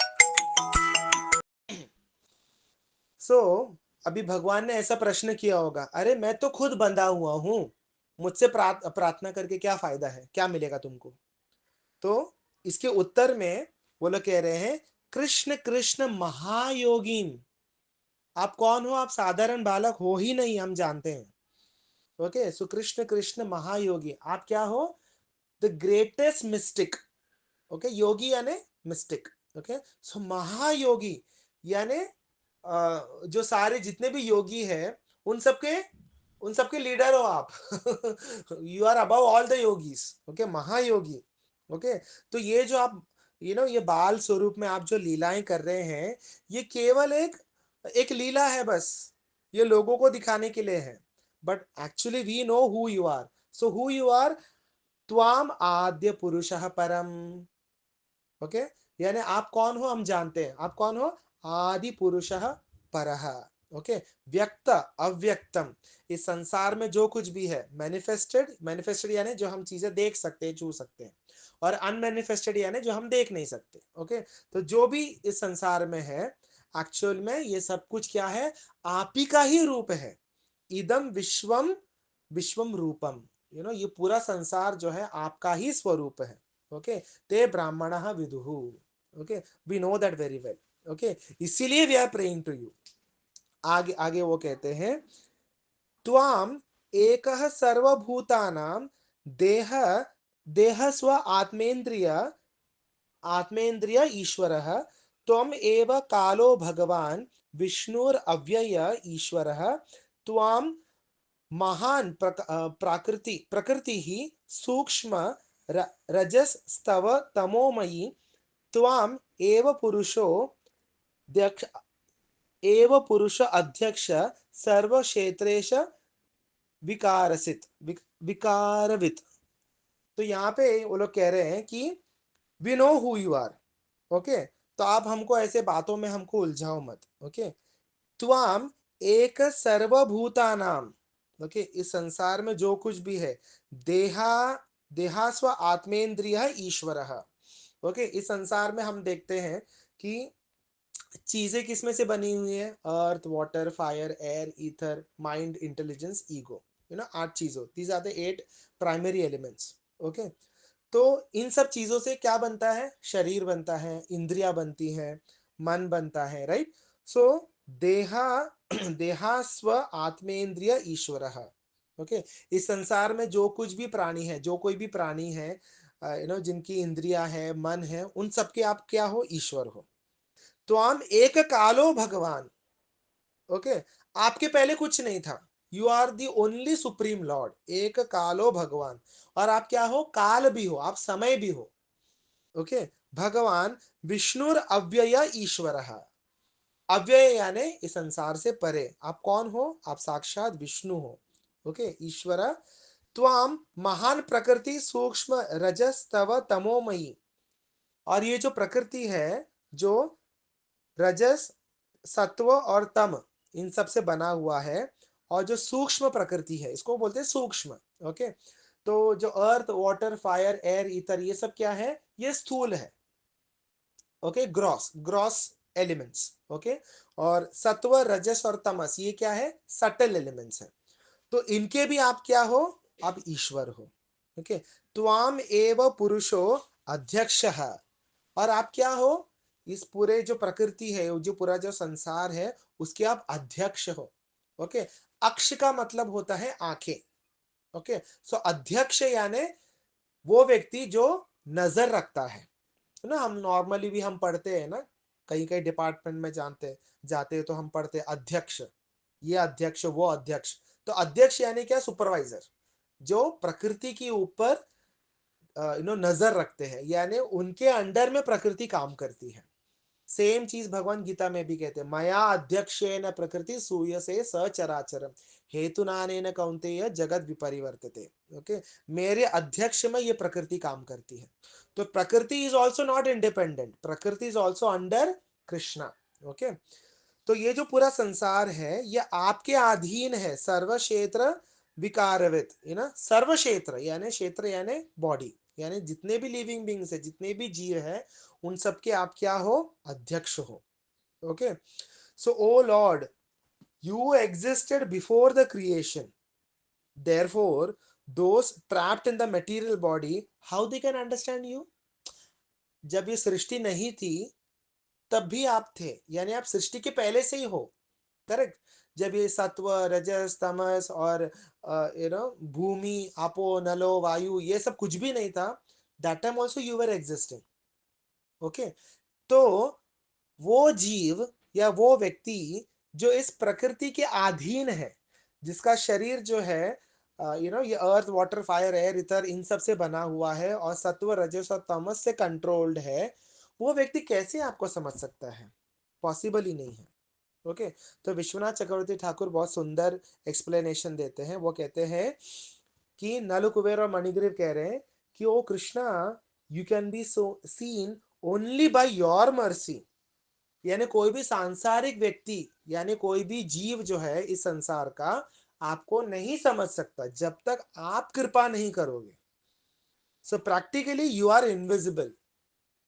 So अभी भगवान ने ऐसा प्रश्न किया होगा, अरे मैं तो खुद बंधा हुआ हूं, मुझसे प्रार्थना करके क्या फायदा है, क्या मिलेगा तुमको? तो इसके उत्तर में वो लोग कह रहे हैं, कृष्ण कृष्ण महायोगीन। आप कौन हो? आप साधारण बालक हो ही नहीं, हम जानते हैं। ओके, सो कृष्ण कृष्ण महायोगी, आप क्या हो? The greatest mistake. ओके, योगी यानी मिस्टिक। ओके, सो महायोगी यानी जो सारे जितने भी योगी हैं उन सबके उन सबके लीडर हो आप। You are above all the yogis. Okay, महायोगी। ओके, तो ये जो आप ये बाल स्वरूप में आप जो लीलाएं कर रहे हैं, ये केवल एक एक लीला है बस, ये लोगों को दिखाने के लिए है। But actually we know who you are. So who you are? त्वाम आद्य पुरुषः परम। ओके, यानी आप कौन हो हम जानते हैं। आप कौन हो? आदि पुरुषः परः। ओके, व्यक्त अव्यक्तम, इस संसार में जो कुछ भी है, मैनिफेस्टेड, मैनिफेस्टेड यानी जो हम चीजें देख सकते हैं, छू सकते हैं, और अनमैनिफेस्टेड यानी जो हम देख नहीं सकते। ओके, तो जो भी इस संसार में है, एक्चुअल में ये सब कुछ क्या है? आप ही का ही रूप है। इदम विश्वम विश्वम रूपम, ये पूरा संसार जो है आपका ही स्वरूप है। ओके, ते ब्राह्मण विदुहु। Okay, we know that very well. Okay, इसीलिए we are praying to you. आगे आगे वो कहते हैं, त्वाम एकः सर्वभूतानां देह देह स्व आत्मेन्द्रिय आत्मेन्द्रिय ईश्वरः, त्वम एव कालो भगवान विष्णुर अव्यय ईश्वरः, त्वाम महान प्रकृति प्रकृति ही सूक्ष्म रजस स्तव तमोमयी, त्वाम एव पुरुषो दक्ष एव पुरुष अध्यक्ष सर्व क्षेत्रेश विकारसित विकारवित। तो यहाँ पे वो लोग कह रहे हैं कि we know who you are. Okay, तो आप हमको ऐसे बातों में हमको उलझाओ मत। ओके, त्वाम एक सर्वभूतानाम, ओके, इस संसार में जो कुछ भी है, देहा देहास्व आत्मेन्द्रिय ईश्वरः। ओके, इस संसार में हम देखते हैं कि चीजें किसमें से बनी हुई है, earth, water, fire, air, ether, mind, intelligence, ego, 8 चीजों, these are the 8 primary elements. Okay, तो इन सब चीजों से क्या बनता है, शरीर बनता है, इंद्रिया बनती है, मन बनता है, राइट। सो देहा देहा स्व आत्मेन्द्रिय ईश्वर। ओके, इस संसार में जो कुछ भी प्राणी है, जो कोई भी प्राणी है, जिनकी इंद्रिया है, मन है, उन सबके आप क्या हो, ईश्वर हो। तो हम एक कालो भगवान। ओके, आपके पहले कुछ नहीं था, you are the only supreme lord, एक कालो भगवान। और आप क्या हो, काल भी हो, आप समय भी हो। ओके, भगवान विष्णुर अव्यय ईश्वर। अव्यय यानी इस संसार से परे, आप कौन हो, आप साक्षात विष्णु हो। ओके, ईश्वर। त्वाम महान प्रकृति सूक्ष्म रजस तव तमोमयी। और ये जो प्रकृति है, जो रजस, सत्व और तम, इन सब से बना हुआ है, और जो सूक्ष्म प्रकृति है इसको बोलते हैं सूक्ष्म। ओके, तो जो अर्थ, वाटर, फायर, एयर, ईथर, ये सब क्या है, ये स्थूल है। Okay, gross gross elements. Okay, और सत्व, रजस और तमस ये क्या है, सटल एलिमेंट्स है। तो इनके भी आप क्या हो, आप ईश्वर हो। ओके, त्वाम एव पुरुषो अध्यक्ष। और आप क्या हो, इस पूरे जो प्रकृति है, जो पूरा जो संसार है, उसके आप अध्यक्ष हो। ओके, अक्ष का मतलब होता है आंखें। ओके, सो अध्यक्ष यानी वो व्यक्ति जो नजर रखता है ना। हम नॉर्मली भी हम पढ़ते हैं ना, कई कई डिपार्टमेंट में जानते जाते हैं तो हम पढ़ते हैं अध्यक्ष, ये अध्यक्ष, वो अध्यक्ष। तो अध्यक्ष यानी क्या, सुपरवाइजर, जो प्रकृति के ऊपर नजर रखते हैं, यानी उनके अंडर में प्रकृति काम करती है। सेम चीज भगवान गीता में भी कहते हैं, मया अध्यक्षेन प्रकृति सूयसे सचराचरम हेतुनानेन कौन्तेय जगत विपरिवर्तते। ओके, मेरे अध्यक्ष में ये प्रकृति काम करती है। तो प्रकृति इज ऑल्सो नॉट इंडिपेंडेंट, प्रकृति is also under Krishna. Okay, तो ये जो पूरा संसार है, ये आपके अधीन है, सर्व क्षेत्र विकारवित, सर्व क्षेत्र यानी क्षेत्र यानी बॉडी, यानी जितने भी लिविंग बींग्स है, जितने भी जीव है, उन सबके आप क्या हो, अध्यक्ष हो। Okay, so O lord, you existed before the creation, therefore those trapped in the material body, how they can understand you. जब ये सृष्टि नहीं थी तब भी आप थे, यानी आप सृष्टि के पहले से ही हो, करेक्ट। जब ये सत्व, रजस, तमस और भूमि, आपो, नलो, वायु, ये सब कुछ भी नहीं था, that time also you were existing. Okay, तो वो जीव या वो व्यक्ति जो इस प्रकृति के अधीन है, जिसका शरीर जो है ये अर्थ, वाटर, फायर, एयर, इथर, इन सब से बना हुआ है और सत्व, रजस और तमस से कंट्रोल्ड है, वो व्यक्ति कैसे आपको समझ सकता है, पॉसिबल ही नहीं है। ओके, तो विश्वनाथ चक्रवर्ती ठाकुर बहुत सुंदर एक्सप्लेनेशन देते हैं। वो कहते हैं कि नल, कुबेर और मणिग्रीव कह रहे हैं कि O Krishna, you can be so seen only by your mercy. यानी कोई भी सांसारिक व्यक्ति, यानी कोई भी जीव जो है इस संसार का, आपको नहीं समझ सकता जब तक आप कृपा नहीं करोगे। So practically you are invisible.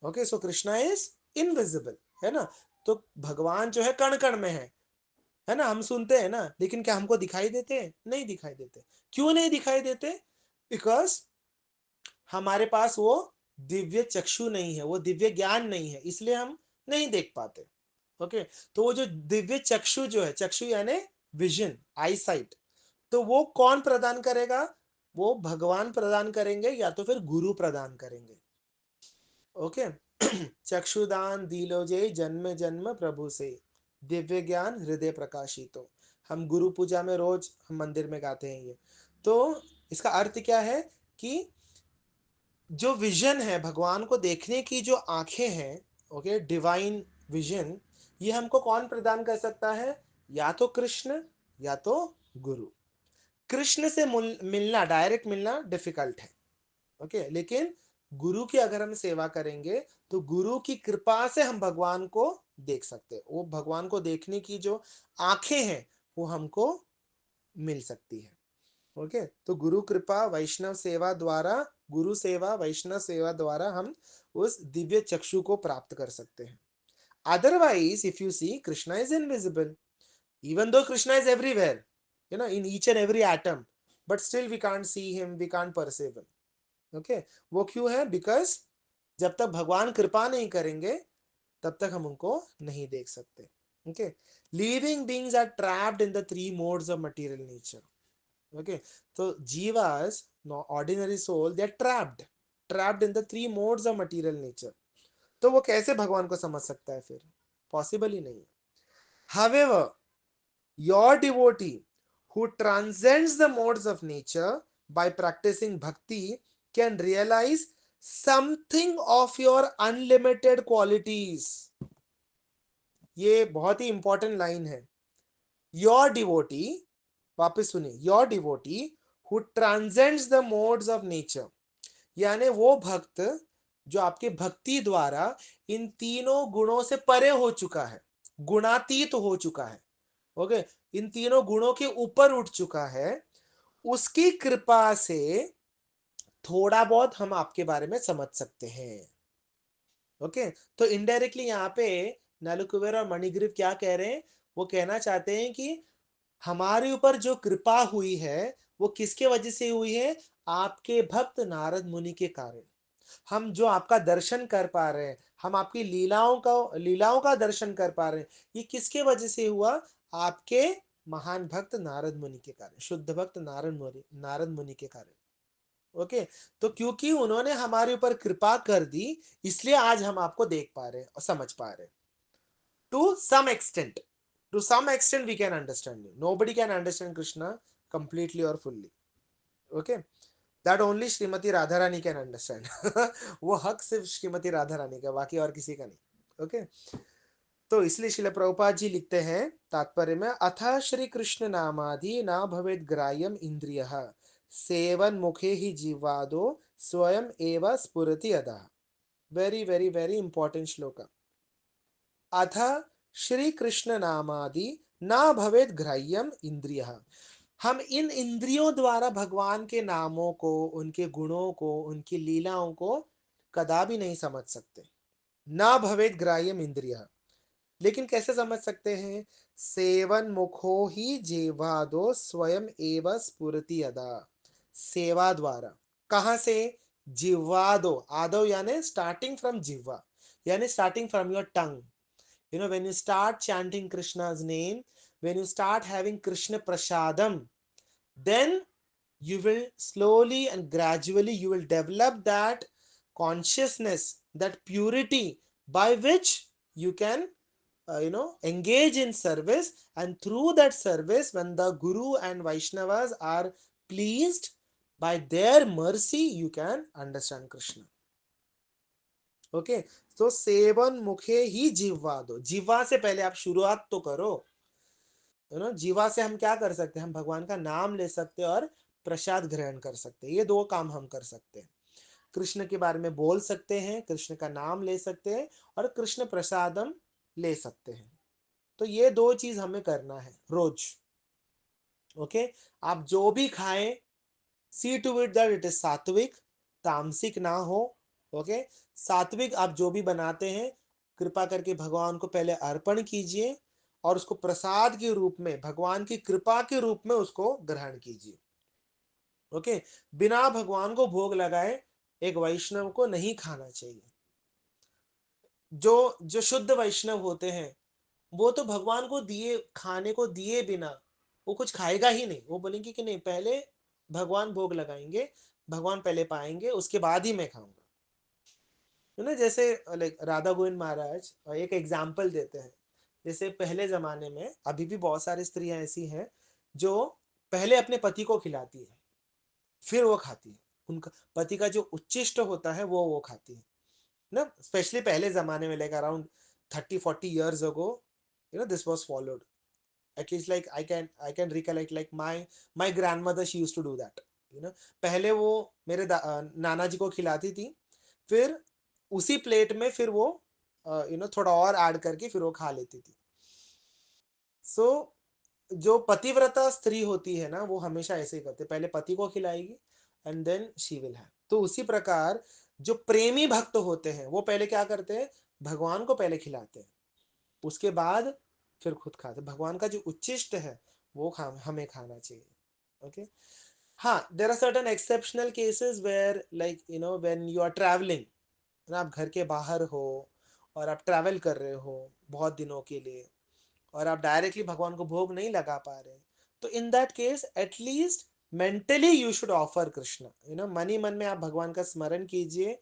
Okay, so Krishna is invisible, है ना। तो भगवान जो है कण कण में है ना, हम सुनते हैं ना, लेकिन क्या हमको दिखाई देते हैं, नहीं दिखाई देते। क्यों नहीं दिखाई देते, बिकॉज हमारे पास वो दिव्य चक्षु नहीं है, वो दिव्य ज्ञान नहीं है, इसलिए हम नहीं देख पाते। ओके, तो वो जो दिव्य चक्षु जो है, चक्षु यानी विजन, आई साइट, तो वो कौन प्रदान करेगा, वो भगवान प्रदान करेंगे या तो फिर गुरु प्रदान करेंगे। ओके, चक्षुदान दिलोजे जन्म जन्म प्रभु से, दिव्य ज्ञान हृदय प्रकाशितो। हम गुरु पूजा में रोज हम मंदिर में गाते हैं ये। तो इसका अर्थ क्या है कि जो विजन है, भगवान को देखने की जो आंखें हैं, ओके, डिवाइन विजन, ये हमको कौन प्रदान कर सकता है, या तो कृष्ण या तो गुरु। कृष्ण से मिलना, डायरेक्ट मिलना डिफिकल्ट है। ओके, लेकिन गुरु की अगर हम सेवा करेंगे तो गुरु की कृपा से हम भगवान को देख सकते हैं। वो भगवान को देखने की जो आंखें हैं वो हमको मिल सकती है। ओके, तो गुरु कृपा वैष्णव सेवा द्वारा, गुरु सेवा वैष्णव सेवा द्वारा हम उस दिव्य चक्षु को प्राप्त कर सकते हैं। Otherwise if you see, Krishna is invisible, even though Krishna is everywhere, in each and every atom, but still we can't see him, we can't perceive him. Okay, वो क्यों है? Because जब तक भगवान कृपा नहीं करेंगे तब तक हम उनको नहीं देख सकते। Okay, living beings are trapped in the three modes of material nature. Okay, so jivas, no ordinary soul, they are trapped in the three modes of material nature. तो वो कैसे भगवान को समझ सकता है फिर? पॉसिबल ही नहीं है। However, your devotee who transcends the modes of nature by practicing bhakti can realize something of your unlimited qualities. ये बहुत ही इंपॉर्टेंट लाइन है। योर डिवोटी, वापस सुनिए, your devotee who transcends the modes of nature, यानी वो भक्त जो आपके भक्ति द्वारा इन तीनों गुणों से परे हो चुका है, गुणातीत हो चुका है। ओके, इन तीनों गुणों के ऊपर उठ चुका है, उसकी कृपा से थोड़ा बहुत हम आपके बारे में समझ सकते हैं। ओके, तो इनडायरेक्टली यहाँ पे नलकुबेर और मणिग्रीव क्या कह रहे हैं? वो कहना चाहते हैं कि हमारे ऊपर जो कृपा हुई है वो किसके वजह से हुई है? आपके भक्त नारद मुनि के कारण। हम जो आपका दर्शन कर पा रहे हैं, हम आपकी लीलाओं का दर्शन कर पा रहे हैं, ये किसके वजह से हुआ? आपके महान भक्त नारद मुनि के कारण, शुद्ध भक्त नारद मुनि के कारण। ओके, तो क्योंकि उन्होंने हमारे ऊपर कृपा कर दी, इसलिए आज हम आपको देख पा रहे हैं और समझ पा रहे हैं। To some extent we can understand you, nobody can understand Krishna completely और fully. Okay, that only Shrimati Radha Rani can understand. वो हक सिर्फ श्रीमती राधा रानी का, बाकी और किसी का नहीं। ओके, तो इसलिए श्रील प्रभुपाद जी लिखते हैं तात्पर्य में, अथा श्री कृष्ण नामादि ना भवेद ग्राह्यम इंद्रिय सेवन मुखे ही जीवादो स्वयं एव स्फुरति अदा। वेरी वेरी वेरी इंपॉर्टेंट श्लोक। अथ श्री कृष्ण नामादि ना भवेद ग्राह्यम इंद्रिय, हम इन इंद्रियों द्वारा भगवान के नामों को, उनके गुणों को, उनकी लीलाओं को कदापि नहीं समझ सकते। ना भवेद ग्राह्यम इंद्रिय, लेकिन कैसे समझ सकते हैं? सेवन मुखो ही जीवादो स्वयं एव स्फुरति अदा, सेवा द्वारा। कहां से? जिह्वादो, आदो यानी स्टार्टिंग फ्रॉम जिह्वा, यानी starting from your tongue. when you start chanting Krishna's name, when you start having Krishna prasadam, then you will slowly and gradually you will develop that consciousness, that purity by which you can engage in service, and through that service, when the Guru and Vaishnavas are pleased, by their mercy you can understand Krishna. Okay, तो seven मुखे ही जिह्वा दो, जिह्वा से पहले आप शुरुआत तो करो। जीवा से हम क्या कर सकते हैं? हम भगवान का नाम ले सकते हैं और प्रसाद ग्रहण कर सकते हैं। ये दो काम हम कर सकते हैं। कृष्ण के बारे में बोल सकते हैं, कृष्ण का नाम ले सकते हैं, और कृष्ण प्रसादम ले सकते हैं। तो ये दो चीज हमें करना है रोज। ओके, आप जो भी खाएं, see to it that it is सात्विक, तामसिक ना हो। ओके, सात्विक आप जो भी बनाते हैं, कृपा करके भगवान को पहले अर्पण कीजिए और उसको प्रसाद के रूप में, भगवान की कृपा के रूप में उसको ग्रहण कीजिए। ओके, बिना भगवान को भोग लगाए एक वैष्णव को नहीं खाना चाहिए। जो जो शुद्ध वैष्णव होते हैं वो तो भगवान को दिए, खाने को दिए बिना वो कुछ खाएगा ही नहीं। वो बोलेंगे कि नहीं, पहले भगवान भोग लगाएंगे, भगवान पहले पाएंगे, उसके बाद ही मैं खाऊंगा। जैसे लाइक राधा गोविंद महाराज एक एग्जाम्पल देते हैं। जैसे पहले जमाने में, अभी भी बहुत सारी स्त्रियां ऐसी हैं जो पहले अपने पति को खिलाती है, फिर वो खाती है। उनका पति का जो उच्चिष्ट होता है वो खाती है ना। स्पेशली पहले जमाने में, like around 30-40 years ago, this was followed. At least like I can recollect, like my grandmother, she used to do that. पहले वो मेरे नाना जी को खिलाती थी, फिर उसी प्लेट में फिर वो थोड़ा और ऐड करके फिर वो खा लेती थी। सो जो पतिव्रता स्त्री होती है ना, वो हमेशा ऐसे ही करते, पहले पति को खिलाएगी and then she will have. तो उसी प्रकार जो प्रेमी भक्त होते हैं वो पहले क्या करते हैं, भगवान को पहले खिलाते हैं, उसके बाद फिर खुद खाते। भगवान का जो उच्चिष्ट है वो हमें खाना चाहिए। ओके, हाँ, there are certain exceptional cases where like when you are travelling, ना आप घर के बाहर हो और आप ट्रैवल कर रहे हो बहुत दिनों के लिए और आप डायरेक्टली भगवान को भोग नहीं लगा पा रहे, तो in that case at least mentally you should offer Krishna, मन ही मन में आप भगवान का स्मरण कीजिए,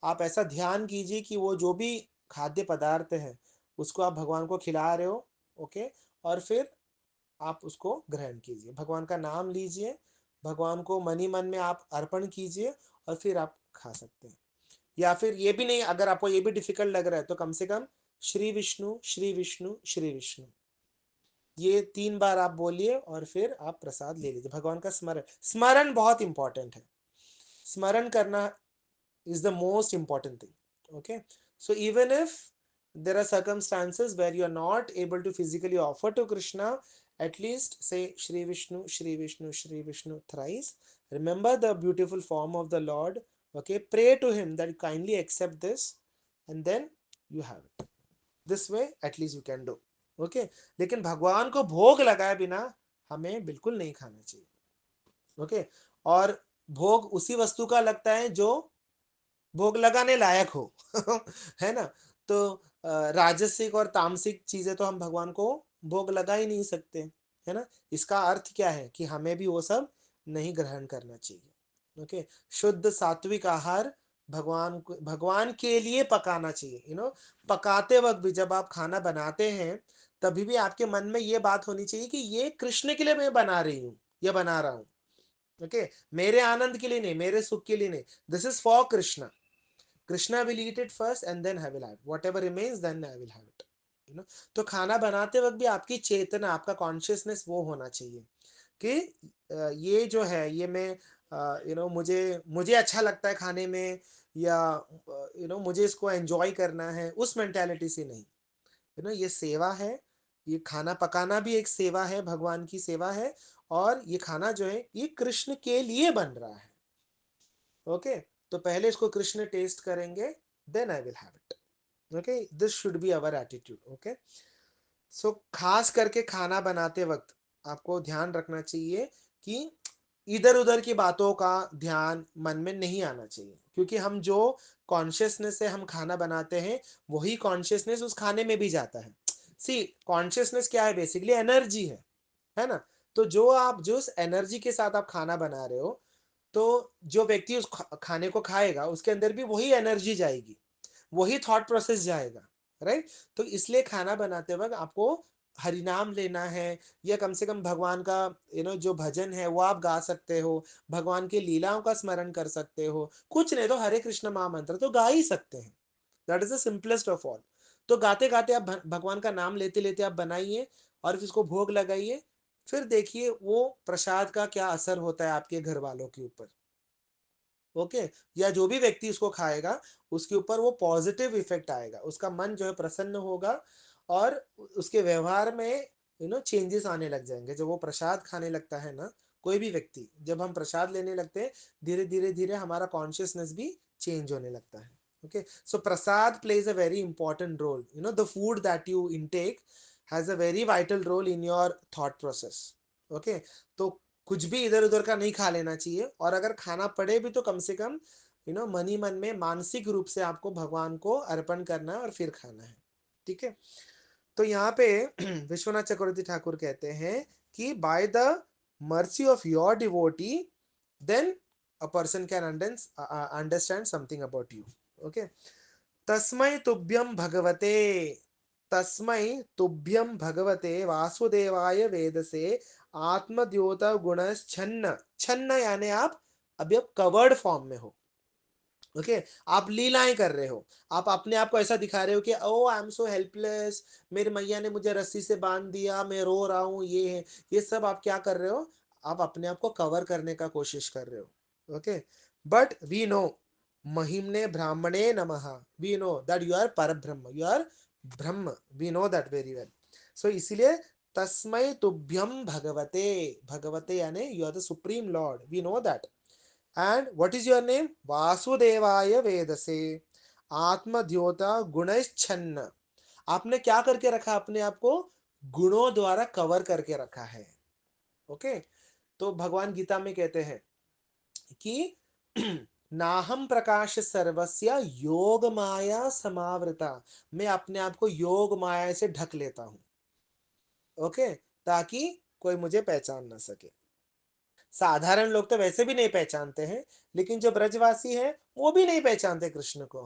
आप ऐसा ध्यान कीजिए कि वो जो भी खाद्य पदार्थ है उसको आप भगवान को खिला रहे हो। ओके, और फिर आप उसको ग्रहण कीजिए, भगवान का नाम लीजिए, भगवान को मन ही मन में आप अर्पण कीजिए और फिर आप खा सकते हैं। या फिर ये भी नहीं, अगर आपको ये भी डिफिकल्ट लग रहा है तो कम से कम श्री विष्णु श्री विष्णु श्री विष्णु ये 3 बार आप बोलिए और फिर आप प्रसाद ले लीजिए। भगवान का स्मरण, स्मरण बहुत इंपॉर्टेंट है, स्मरण करना is the most important thing. Okay, so even if there are circumstances where you are not able to physically offer to Krishna, at least say Shri Vishnu Shri Vishnu Shri Vishnu thrice, remember the beautiful form of the Lord. Okay, pray to him that kindly accept this, and then you have it. This way at least you can do. Okay, लेकिन भगवान को भोग लगाए बिना हमें बिल्कुल नहीं खाना चाहिए। ओके, और भोग उसी वस्तु का लगता है जो भोग लगाने लायक हो है ना। तो राजसिक और तामसिक चीजें तो हम भगवान को भोग लगा ही नहीं सकते, है ना। इसका अर्थ क्या है कि हमें भी वो सब नहीं ग्रहण करना चाहिए। ओके, शुद्ध सात्विक आहार भगवान के लिए पकाना चाहिए। पकाते वक्त भी जब आप खाना बनाते हैं तभी भी आपके मन में ये बात होनी चाहिए कि ये कृष्ण के लिए मैं बना रही हूँ या बना रहा हूँ। ओके, मेरे आनंद के लिए नहीं, मेरे सुख के लिए नहीं, this is for Krishna. Krishna will eat it first and then I will have it. Whatever remains, then I will have it. तो खाना बनाते वक्त भी आपकी चेतना, आपका कॉन्शियसनेस वो होना चाहिए कि ये जो है ये मैं मुझे मुझे अच्छा लगता है खाने में, या मुझे इसको एंजॉय करना है, उस मेंटेलिटी से नहीं। ये सेवा है, ये खाना पकाना भी एक सेवा है, भगवान की सेवा है, और ये खाना जो है ये कृष्ण के लिए बन रहा है। ओके, तो पहले इसको कृष्ण टेस्ट करेंगे, then I will have it. Okay, this should be our attitude. Okay, so खास करके खाना बनाते वक्त आपको ध्यान रखना चाहिए कि इधर उधर की बातों का ध्यान मन में नहीं आना चाहिए, क्योंकि हम जो कॉन्शियसनेस से हम खाना बनाते हैं वही कॉन्शियसनेस उस खाने में भी जाता है। सी, कॉन्शियसनेस क्या है, बेसिकली एनर्जी है ना। तो जो उस एनर्जी के साथ आप खाना बना रहे हो, तो जो व्यक्ति उस खाने को खाएगा उसके अंदर भी वही एनर्जी जाएगी, वही थॉट प्रोसेस जाएगा, राइट। तो इसलिए खाना बनाते वक्त आपको हरिनाम लेना है, या कम से कम भगवान का जो भजन है वो आप गा सकते हो, भगवान की लीलाओं का स्मरण कर सकते हो, कुछ नहीं तो हरे कृष्ण महामंत्र तो गा ही सकते हैं। That is the simplest of all. तो गाते गाते आप भगवान का नाम लेते लेते आप बनाइए और फिर उसको भोग लगाइए, फिर देखिए वो प्रसाद का क्या असर होता है आपके घर वालों के ऊपर। ओके, या जो भी व्यक्ति उसको खाएगा उसके ऊपर वो पॉजिटिव इफेक्ट आएगा, उसका मन जो है प्रसन्न होगा और उसके व्यवहार में चेंजेस आने लग जाएंगे। जब वो प्रसाद खाने लगता है ना, कोई भी व्यक्ति, जब हम प्रसाद लेने लगते हैं धीरे धीरे धीरे हमारा कॉन्शियसनेस भी चेंज होने लगता है। Okay, so prasad plays a very important role, the food that you intake has a very vital role in your thought process. Okay, तो कुछ भी इधर उधर का नहीं खा लेना चाहिए, और अगर खाना पड़े भी तो कम से कम मन ही मन में मानसिक रूप से आपको भगवान को अर्पण करना है और फिर खाना है। ठीक है, तो यहाँ पे विश्वनाथ चक्रवर्ती ठाकुर कहते हैं कि by the mercy of your devotee then a person can understand something about you. Okay, तस्मै तुभ्यं भगवते, तस्मै तुभ्यं भगवते वासुदेवाय वेदसे आत्मद्योत गुणश्छन्न। छन्न यानी आप अभी आप कवर्ड फॉर्म में हो। ओके, आप लीलाएं कर रहे हो, आप अपने आप को ऐसा दिखा रहे हो कि ओ आई एम सो हेल्पलेस, मेरी मैया ने मुझे रस्सी से बांध दिया, मैं रो रहा हूँ, ये है। ये सब आप क्या कर रहे हो, आप अपने आप को कवर करने का कोशिश कर रहे हो। ओके, बट वी नो महिम्ने ब्राह्मणे नमः, we know that you are परब्रह्म, यू आर ब्रह्म, we know that very well. So इसीलिए तस्मै तुभ्यम भगवते, भगवते यानी you are the supreme lord, we know that. And what is your name? वासुदेवाय वेदसे आत्मद्योता गुणैश्छन्न. आपने क्या करके रखा अपने आप को? गुणों द्वारा कवर करके रखा है. ओके तो भगवान गीता में कहते हैं कि नाहम प्रकाश सर्वस्य योग माया समावृता, मैं अपने आप को योग माया से ढक लेता हूं. ओके ताकि कोई मुझे पहचान ना सके. साधारण लोग तो वैसे भी नहीं पहचानते हैं, लेकिन जो ब्रजवासी है वो भी नहीं पहचानते कृष्ण को.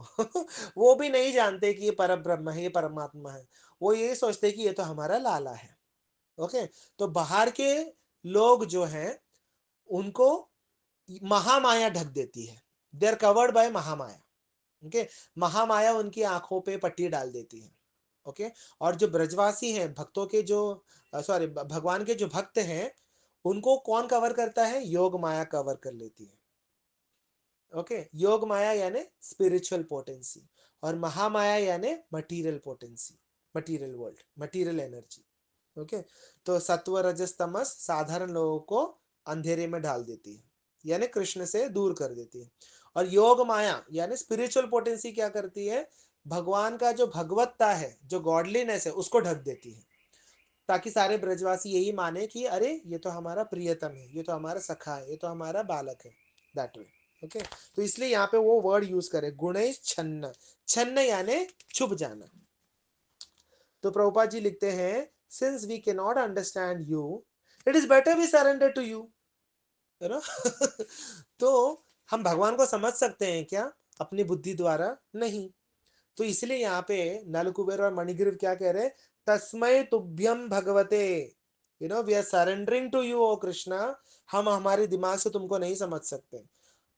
वो भी नहीं जानते कि ये परब्रह्म है, ये परमात्मा है. वो ये सोचते कि ये तो हमारा लाला है. ओके तो बाहर के लोग जो हैं उनको महामाया ढक देती है. They are covered by Mahamaya. Okay Mahamaya उनकी आंखों पे पट्टी डाल देती है. ओके और जो ब्रजवासी हैं, भक्तों के जो सॉरी भगवान के जो भक्त हैं, उनको कौन कवर करता है? योग माया कवर कर लेती है. ओके योग माया यानी स्पिरिचुअल पोटेंसी, और महामाया यानी material potency, material world, material energy. Okay तो सत्व रजस तमस साधारण लोगों को अंधेरे में डाल देती है, यानी कृष्ण से दूर कर देती है. और योग माया यानी स्पिरिचुअल पोटेंसी क्या करती है? भगवान का जो भगवत्ता है, जो गॉडलीनेस है, उसको ढक देती है, ताकि सारे ब्रजवासी यही माने कि अरे ये तो हमारा प्रियतम है, ये तो हमारा सखा है, ये तो हमारा बालक है. That way. ओके तो इसलिए यहाँ पे वो वर्ड यूज करे गुणेश छन्न. छन्न यानी छुप जाना. तो प्रभुपाद जी लिखते हैं since we can not understand you, it is better we surrender to you. है ना? तो हम भगवान को समझ सकते हैं क्या अपनी बुद्धि द्वारा? नहीं. तो इसलिए यहाँ पे नलकुबेर और मणिग्रीव क्या कह रहे? तस्मै तुभ्यम भगवते, you know we are surrendering to you O Krishna. हम हमारे दिमाग से तुमको नहीं समझ सकते.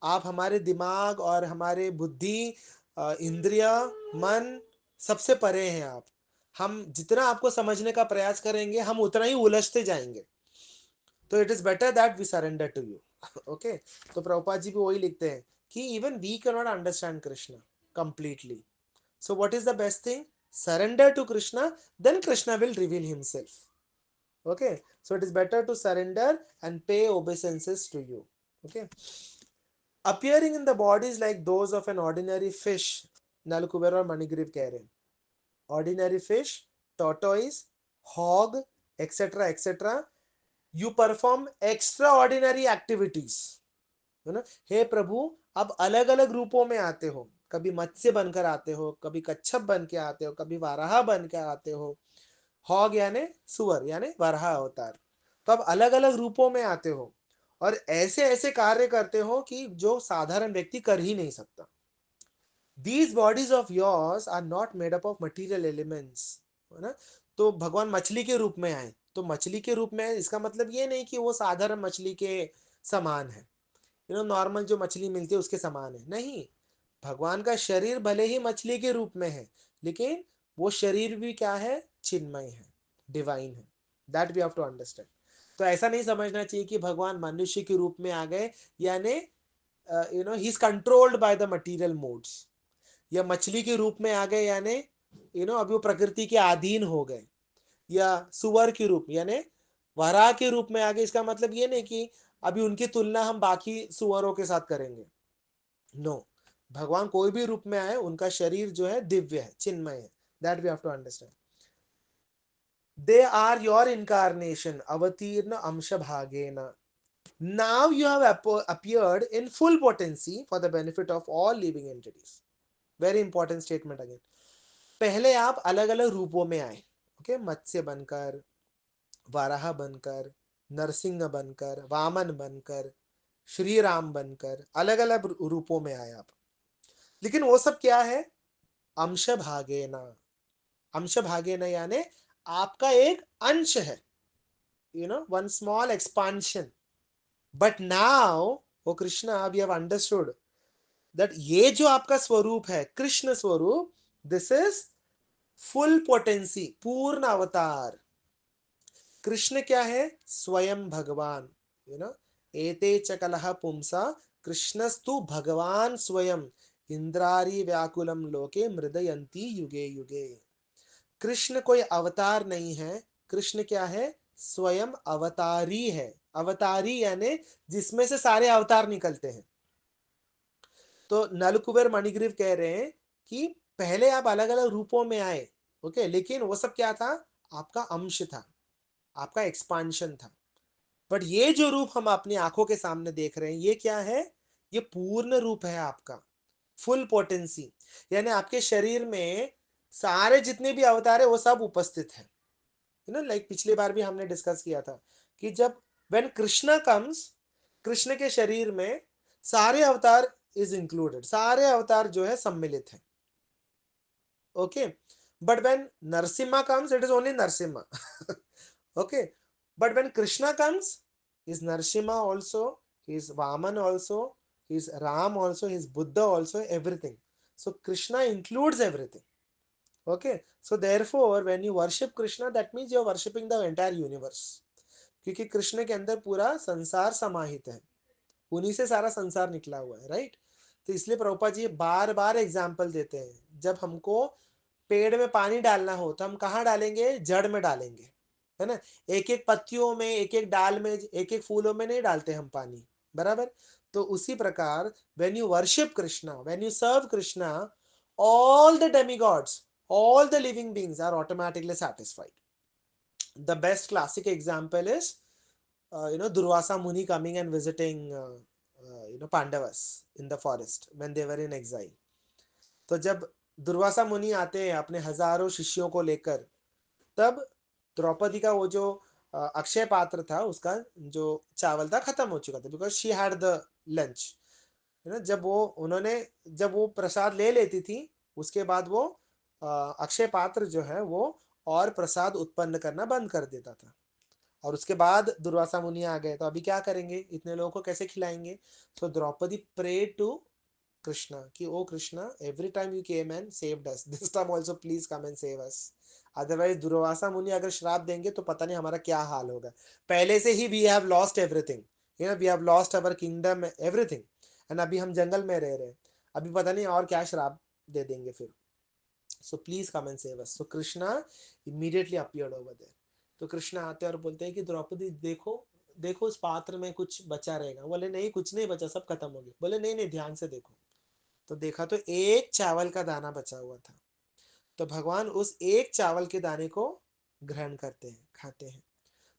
आप हमारे दिमाग और हमारे बुद्धि, इंद्रिय, मन सबसे परे हैं आप. हम जितना आपको समझने का प्रयास करेंगे हम उतना ही उलझते जाएंगे. तो it is better that we surrender to you. Okay तो प्रभुपाद जी भी वही लिखते हैं कि even we can not understand Krishna completely. So what is the best thing? Surrender to Krishna, then Krishna will reveal himself. Okay, so it is better to surrender and pay obeisances to you. Okay, appearing in the bodies like those of an ordinary fish, Nalkuber और मणिग्रीव कह रहे हैं. Ordinary fish, tortoise, hog, etc. etc. You perform extraordinary activities. है ना? हे प्रभु अब अलग अलग रूपों में आते हो, कभी मत्स्य बनकर आते हो, कभी कच्छप बन के आते हो, कभी वाराह बन के आते हो. हॉग यानी सुअर यानी वराह अवतार. तो अब अलग अलग रूपों में आते हो और ऐसे ऐसे कार्य करते हो कि जो साधारण व्यक्ति कर ही नहीं सकता. These bodies of yours are not made up of material elements. है ना? तो भगवान मछली के रूप में आए, तो मछली के रूप में इसका मतलब ये नहीं कि वो साधारण मछली के समान है, यू नो नॉर्मल जो मछली मिलती है उसके समान है. नहीं, भगवान का शरीर भले ही मछली के रूप में है, लेकिन वो शरीर भी क्या है? चिन्मय है, डिवाइन है. That we have to understand. तो ऐसा नहीं समझना चाहिए कि भगवान मनुष्य के रूप में आ गए, यानी you know he is controlled by the material modes, या मछली के रूप में आ गए यानी यू नो अभी वो प्रकृति के अधीन हो गए, या सुअर के रूप यानी वराह के रूप में आ गए. इसका मतलब ये नहीं कि अभी उनकी तुलना हम बाकी सुअरों के साथ करेंगे. नो, भगवान कोई भी रूप में आए, उनका शरीर जो है दिव्य है, चिन्मय है. That we have to understand. They are your incarnation अवतीर्ण अंश भागेन. Now you have appeared in full potency for the benefit of all living entities. Very important statement again. पहले आप अलग अलग रूपों में आए. ओके मत्स्य बनकर, वाराह बनकर, नरसिंह बनकर, वामन बनकर, श्री राम बनकर, अलग अलग रूपों में आए आप. लेकिन वो सब क्या है? अंश भागेना. अंश भागेना यानी आपका एक अंश है, you know one small expansion. But now O Krishna we have understood that ये जो आपका स्वरूप है कृष्ण स्वरूप, दिस इज फुल पोटेंसी, पूर्ण अवतार. कृष्ण क्या है? स्वयं भगवान. यू नो एते च कलह पुंसा कृष्णस्तु भगवान स्वयं. इंद्रारी व्याकुलम लोके मृदयंती युगे युगे। कृष्ण कोई अवतार नहीं है, कृष्ण क्या है, स्वयं अवतारी है। अवतारी यानी जिसमें से सारे अवतार निकलते हैं। तो नलकुबेर मणिग्रीव कह रहे हैं कि पहले आप अलग अलग रूपों में आए, ओके, लेकिन वो सब क्या था, आपका अंश था, आपका एक्सपांशन था। बट ये जो रूप हम अपनी आंखों के सामने देख रहे हैं, ये क्या है, ये पूर्ण रूप है आपका, फुल पोटेंसी। यानी आपके शरीर में सारे जितने भी अवतार है वो सब उपस्थित है। यू नो, लाइक पिछली बार भी हमने डिस्कस किया था कि जब व्हेन कृष्णा कम्स, कृष्ण के शरीर में सारे अवतार इज इंक्लूडेड, सारे अवतार जो है सम्मिलित है। Okay, but when Narasimha comes it is only Narasimha. Okay, but when Krishna comes, he is Narsimha also, he is Vaman also, he is Ram also, he is Buddha also, everything. So Krishna includes everything. Okay, so therefore when you worship Krishna, that means you are worshipping the entire universe. क्योंकि कृष्ण के अंदर पूरा संसार समाहित है, उन्हीं से सारा संसार निकला हुआ है, राइट। तो इसलिए प्रभुपाद जी बार बार एग्जाम्पल देते हैं, जब हमको पेड़ में पानी डालना हो तो हम कहाँ डालेंगे, जड़ में डालेंगे, है ना। एक एक पत्तियों में, एक एक डाल में, एक एक फूलों में नहीं डालते हम पानी, बराबर। तो उसी प्रकार when you worship Krishna, when you serve Krishna, all the demigods, all the living beings are automatically satisfied. The best classic example is Durvasa Muni coming and visiting Pandavas in the forest when they were in exile. तो जब दुर्वासा मुनि आते हैं अपने हजारों शिष्यों को लेकर, तब द्रौपदी का वो जो अक्षय पात्र था, उसका जो चावल था खत्म हो चुका था, because she had the lunch, है ना। जब वो प्रसाद ले लेती थी, उसके बाद वो अक्षय पात्र जो है वो और प्रसाद उत्पन्न करना बंद कर देता था। और उसके बाद दुर्वासा मुनि आ गए, तो अभी क्या करेंगे, इतने लोगों को कैसे खिलाएंगे। तो द्रौपदी प्रे टू कृष्णा कि O Krishna, every time you came and saved us, this time also please come and save us. Otherwise Durvasa Muni अगर श्राप देंगे तो पता नहीं हमारा क्या हाल होगा। पहले से ही we have lost everything, we have lost our kingdom, everything, and अभी हम जंगल में रह रहे हैं, अभी पता नहीं और क्या श्राप दे देंगे फिर। So please come and save us. So Krishna immediately appeared over there. तो कृष्णा आते और बोलते हैं कि द्रौपदी देखो, देखो उस पात्र में कुछ बचा रहेगा। बोले नहीं, कुछ नहीं बचा, सब खत्म हो गया। बोले नहीं नहीं, ध्यान से देखो। तो देखा तो एक चावल का दाना बचा हुआ था। तो भगवान उस एक चावल के दाने को ग्रहण करते हैं, खाते हैं।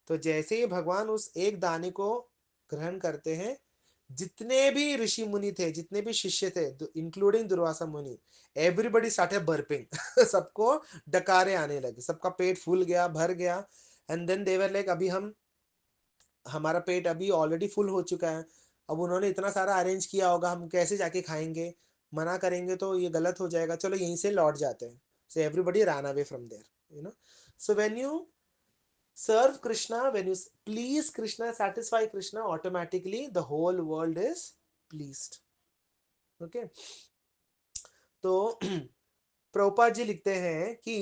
तो जैसे ही भगवान उस एक दाने को ग्रहण करते हैं, जितने भी ऋषि मुनि थे, जितने भी शिष्य थे, इंक्लूडिंग दुर्वासा मुनि, एवरीबडी स्टार्टेड बर्पिंग। सबको डकारे आने लगे, सबका पेट फूल गया, भर गया। And then they were like, अभी हमारा पेट अभी ऑलरेडी फुल हो चुका है, अब उन्होंने इतना सारा अरेंज किया होगा, हम कैसे जाके खाएंगे, मना करेंगे तो ये गलत हो जाएगा, चलो यहीं से लौट जाते हैं। So everybody run away from there, so when you serve Krishna, when you please Krishna, satisfy Krishna, automatically the whole world is pleased. Okay, तो प्रभुपाद जी लिखते हैं कि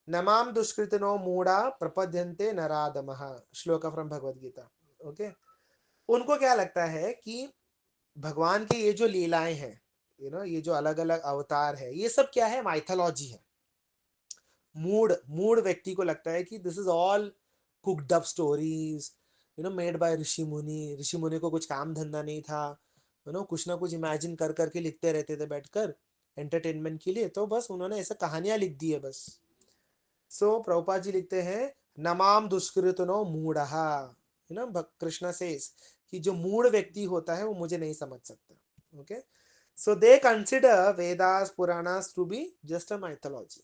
नमाम दुष्कृतिनो मूढ़ा प्रपद्यन्ते नराधमः, श्लोक फ्रॉम भगवद गीता। ओके, उनको क्या लगता है कि भगवान की ये जो लीलाएं हैं, ये जो अलग अलग अवतार है, ये सब क्या है, माइथोलॉजी है। मूड मूड व्यक्ति को लगता है कि this is all cooked up stories, made by ऋषि मुनि। ऋषि मुनि को कुछ काम धंधा नहीं था, कुछ ना कुछ इमेजिन कर करके लिखते रहते थे बैठकर एंटरटेनमेंट के लिए, तो बस उन्होंने ऐसा कहानियां लिख दी है बस। सो प्रभुपाद जी लिखते हैं नमाम दुष्कृतनो मूढ़हा, कृष्णा से कि जो मूढ़ व्यक्ति होता है वो मुझे नहीं समझ सकता। Okay, so they consider Vedas Puranas to be just a mythology,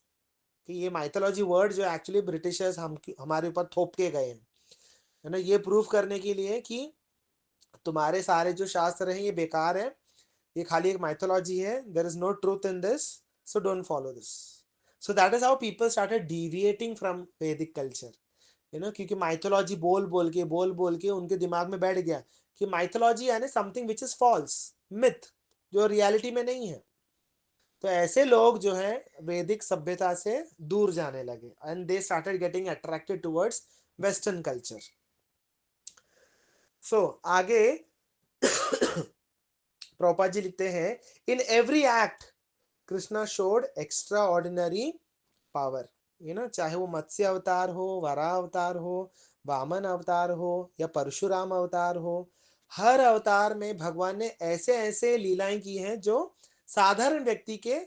कि ये माइथोलॉजी वर्ड जो एक्चुअली ब्रिटिशर्स हमारे ऊपर थोप के गए हैं, है ना, ये प्रूव करने के लिए कि तुम्हारे सारे जो शास्त्र हैं ये बेकार है, ये खाली एक माइथोलॉजी है, there is no truth in this, so don't follow this. So that is how people started deviating from Vaidik culture, क्योंकि माइथोलॉजी बोल बोल के उनके दिमाग में बैठ गया कि माइथोलॉजी यानी something which is false, myth, जो रियलिटी में नहीं है। तो ऐसे लोग जो है वैदिक सभ्यता से दूर जाने लगे, and they started getting attracted towards western culture. So आगे प्रभुपाद जी लिखते हैं, in every act Krishna showed extraordinary power. चाहे वो मत्स्य अवतार हो, वराह अवतार हो, वामन अवतार हो या परशुराम अवतार हो, हर अवतार में भगवान ने ऐसे ऐसे लीलाएं की हैं जो साधारण व्यक्ति के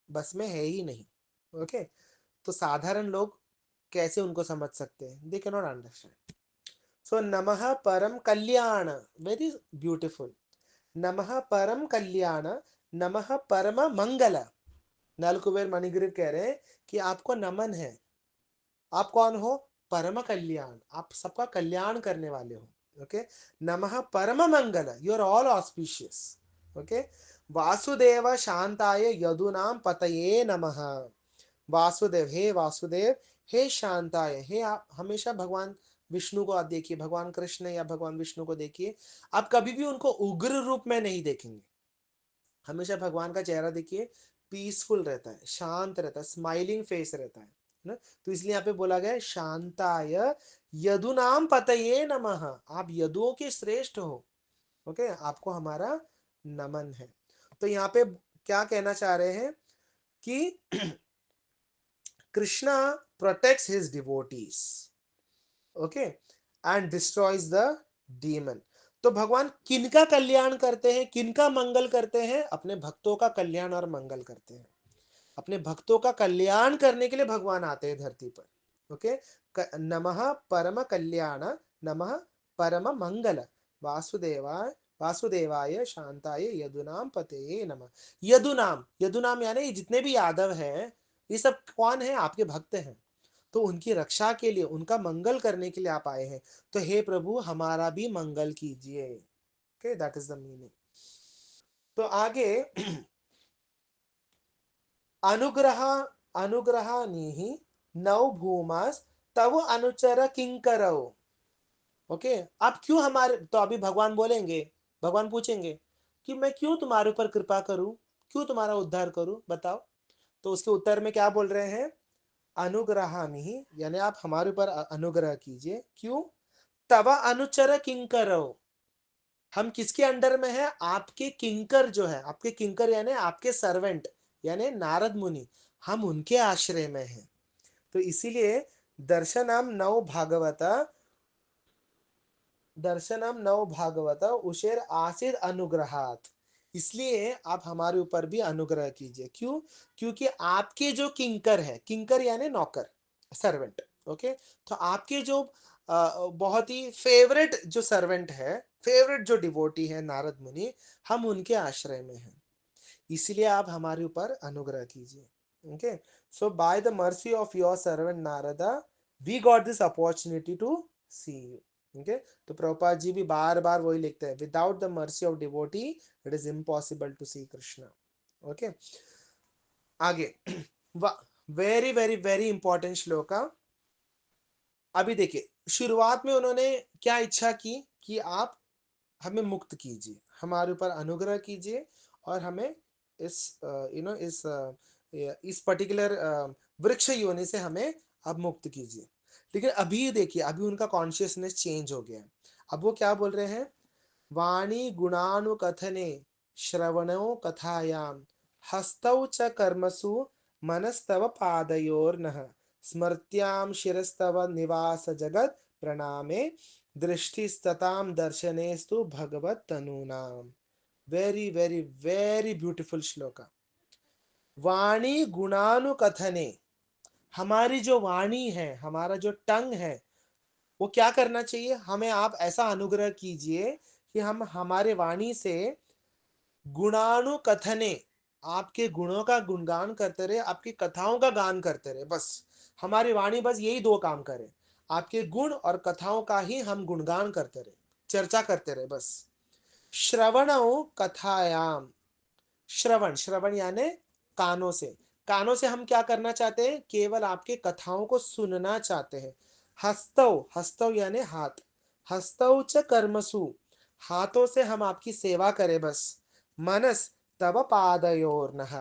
बस में है ही नहीं। ओके, तो साधारण लोग कैसे उनको समझ सकते हैं? They can not understand. So नमः परम कल्याण, वेरी ब्यूटिफुल। नमः परम कल्याण, नमः परम मंगल। नल कुबेर मणिग्रीव कह रहे हैं कि आपको नमन है। आप कौन हो? परम कल्याण, आप सबका कल्याण करने वाले हो। ओके, नमः परम मंगल, you are all auspicious. Okay, Vasudeva शांताय यदुनाम पतये नमः। वासुदेव, हे वासुदेव, हे शांताय, हे आप हमेशा भगवान विष्णु को आप देखिए, भगवान कृष्ण या भगवान विष्णु को देखिए, आप कभी भी उनको उग्र रूप में नहीं देखेंगे। हमेशा भगवान का चेहरा देखिए, पीसफुल रहता है, शांत रहता है, स्माइलिंग फेस रहता है ना। तो इसलिए यहाँ पे बोला गया है शांताय यदुनाम पतये नमः, आप यदुओं के श्रेष्ठ हो। ओके, आपको हमारा नमन है। तो यहाँ पे क्या कहना चाह रहे हैं कि Krishna protects his devotees, okay, and destroys the demon. तो भगवान किनका कल्याण करते हैं, किनका मंगल करते हैं? अपने भक्तों का कल्याण और मंगल करते हैं। अपने भक्तों का कल्याण करने के लिए भगवान आते हैं धरती पर। ओके, नमः परम कल्याण, नमः परम मंगल, वासुदेवाय वासुदेवाय शांताय यदुनाम पते नमः। यदुनाम, यदुनाम यानी जितने भी यादव हैं, ये सब कौन है? आपके भक्त हैं। तो उनकी रक्षा के लिए, उनका मंगल करने के लिए आप आए हैं। तो हे प्रभु, हमारा भी मंगल कीजिए। Okay, that is the meaning. तो आगे अनुग्रह अनुग्रहानिहि नौ भूमास तव अनुचर किंकरौ। ओके, आप क्यों हमारे, तो अभी भगवान बोलेंगे, भगवान पूछेंगे कि मैं क्यों तुम्हारे ऊपर कृपा करूं, क्यों तुम्हारा उद्धार करूं, बताओ। तो उसके उत्तर में क्या बोल रहे हैं? अनुग्रहामि, यानी आप हमारे ऊपर अनुग्रह कीजिए। क्यों? तव अनुचर किंकरौ, हम किसके अंडर में है? आपके किंकर जो है, आपके किंकर यानी आपके सर्वेंट, यानी नारद मुनि, हम उनके आश्रय में हैं। तो इसीलिए दर्शनम नव भागवत, दर्शनम नव भागवत उशेर आसिर अनुग्रहात, इसलिए आप हमारे ऊपर भी अनुग्रह कीजिए। क्यों? क्योंकि आपके जो किंकर है, किंकर यानी नौकर, सर्वेंट। ओके, तो आपके जो बहुत ही फेवरेट जो सर्वेंट है, फेवरेट जो डिवोटी है नारद मुनि, हम उनके आश्रय में हैं, इसलिए आप हमारे ऊपर अनुग्रह कीजिए। Okay, so by the mercy of your servant Narada we got this opportunity to see you. Okay, तो प्रभुपाद जी भी बार बार वही लिखते हैं, without the mercy of devotee it is impossible to see Krishna. Okay, आगे very very very important shloka. अभी देखिए, शुरुआत में उन्होंने क्या इच्छा की कि आप हमें मुक्त कीजिए, हमारे ऊपर अनुग्रह कीजिए और हमें इस इस पर्टिकुलर वृक्ष योनि से हमें अब मुक्त कीजिए। लेकिन अभी देखिए, अभी उनका कॉन्शियसनेस चेंज हो गया है। अब वो क्या बोल रहे हैं? वाणी गुणानुकथने श्रवणो कथायाम हस्तौ च कर्मसु मनस्तव पादयोर्नः स्मृत्याम शिरस्तव निवास जगत प्रणामे दृष्टिस्तताम दर्शनेस्तु भगवत तनूनाम। Very very very beautiful shloka. वाणी गुणानुकथने, हमारी जो वाणी है, हमारा जो टंग है, वो क्या करना चाहिए? हमें आप ऐसा अनुग्रह कीजिए कि हम हमारे वाणी से गुणानुकथने, आपके गुणों का गुणगान करते रहे, आपकी कथाओं का गान करते रहे। बस हमारी वाणी बस यही दो काम करे, आपके गुण और कथाओं का ही हम गुणगान करते रहे, चर्चा करते रहे बस। श्रवणो कथायाम, श्रवण, श्रवण यानी कानों से, कानों से हम क्या करना चाहते हैं? केवल आपके कथाओं को सुनना चाहते हैं। हस्तौ, हस्तौ यानी हाथ, हस्तौ च कर्मसु, हाथों से हम आपकी सेवा करें बस। मनस तव पादयोर्नः,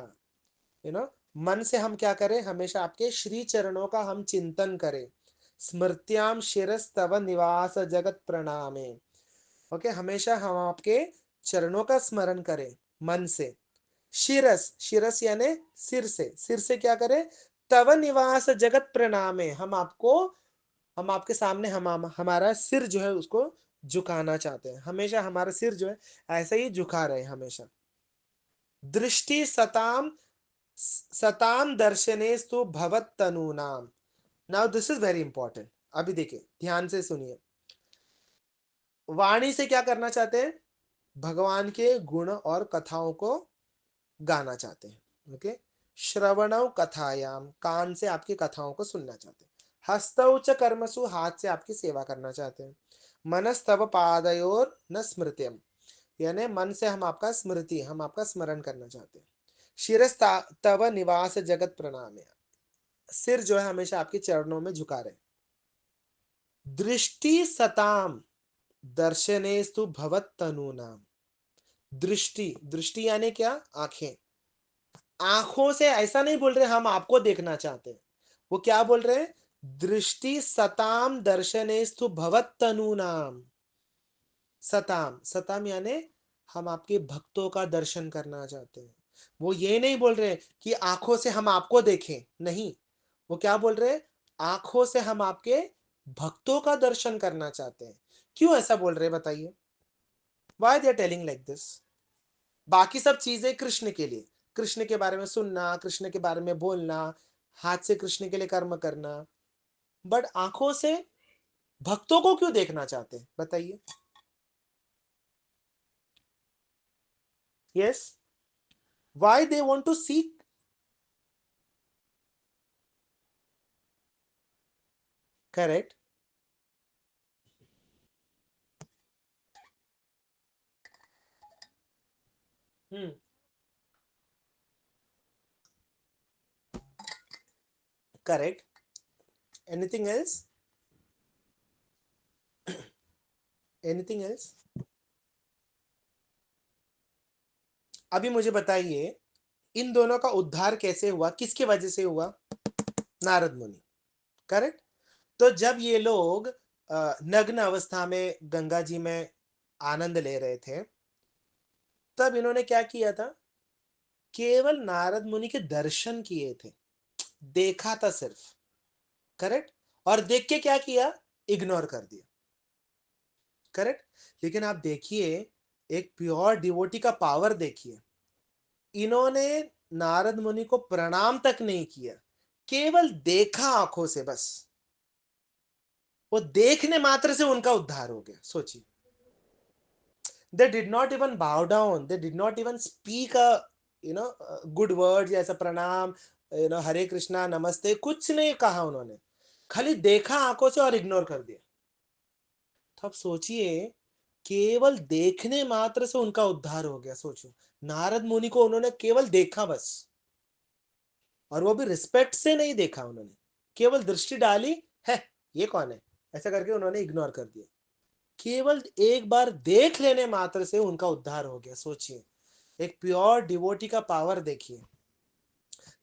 मन से हम क्या करें? हमेशा आपके श्री चरणों का हम चिंतन करें। स्मृत्याम शिरस तव निवास जगत प्रणामे, ओके, हमेशा हम आपके चरणों का स्मरण करें। मन से। शिरस, शिरस यानी सिर से, सिर से क्या करे, तव निवास जगत प्रणामे, हम आपके सामने हमारा सिर जो है उसको झुकाना चाहते हैं, हमेशा हमारा सिर जो है ऐसे ही झुका रहे हमेशा। दृष्टि सताम सताम दर्शनेस्तु भवत तनूनाम। Now this is very important, अभी देखिए ध्यान से सुनिए। वाणी से क्या करना चाहते हैं, भगवान के गुण और कथाओं को गाना चाहते हैं। ओके, श्रवणौ कथायाम, कान से आपकी कथाओं को सुनना चाहते हैं। हस्तौ च कर्मसु, हाथ से आपकी सेवा करना चाहते हैं। मनस्तव पादयोर न स्मृत्यम, यानी मन से हम आपका स्मृति, हम आपका स्मरण करना चाहते हैं। शिरस तव निवास जगत प्रणाम, सिर जो है हमेशा आपके चरणों में झुका रहे। दृष्टि सताम दर्शनेस्तु भवत तनूनाम। दृष्टि, दृष्टि यानी क्या, आंखें। आंखों से ऐसा नहीं बोल रहे हम आपको देखना चाहते हैं, वो क्या बोल रहे हैं, दृष्टि सताम दर्शनेस्तु भवत तनूनाम। सताम, सताम यानी हम आपके भक्तों का दर्शन करना चाहते हैं। वो ये नहीं बोल रहे कि आंखों से हम आपको देखें, नहीं, वो क्या बोल रहे हैं, आंखों से हम आपके भक्तों का दर्शन करना चाहते हैं। क्यों ऐसा बोल रहे हैं बताइए, why they are telling like this. बाकी सब चीजें कृष्ण के लिए, कृष्ण के बारे में सुनना, कृष्ण के बारे में बोलना, हाथ से कृष्ण के लिए कर्म करना, बट आंखों से भक्तों को क्यों देखना चाहते हैं बताइए। Yes, why they want to see. Correct. Hmm, correct. Anything else, anything else. अभी मुझे बताइए, इन दोनों का उद्धार कैसे हुआ, किसके वजह से हुआ, नारद मुनि। करेक्ट। तो जब ये लोग नग्न अवस्था में गंगा जी में आनंद ले रहे थे, तब इन्होंने क्या किया था, केवल नारद मुनि के दर्शन किए थे, देखा था सिर्फ। करेक्ट। और देख के क्या किया, इग्नोर कर दिया। करेक्ट। लेकिन आप देखिए, एक प्योर डिवोटी का पावर देखिए, इन्होंने नारद मुनि को प्रणाम तक नहीं किया, केवल देखा आंखों से बस। वो देखने मात्र से उनका उद्धार हो गया, सोचिए। they did not even bow down, they did not even speak a good words जैसा प्रणाम, हरे कृष्णा नमस्ते, कुछ नहीं कहा उन्होंने, खाली देखा आंखों से और इग्नोर कर दिया। तो अब सोचिए, केवल देखने मात्र से उनका उद्धार हो गया, सोचो। नारद मुनि को उन्होंने केवल देखा बस, और वो भी रिस्पेक्ट से नहीं देखा उन्होंने, केवल दृष्टि डाली है, ये कौन है, ऐसा करके उन्होंने इग्नोर कर दिया। केवल एक बार देख लेने मात्र से उनका उद्धार हो गया, सोचिए। एक प्योर डिवोटी का पावर देखिए।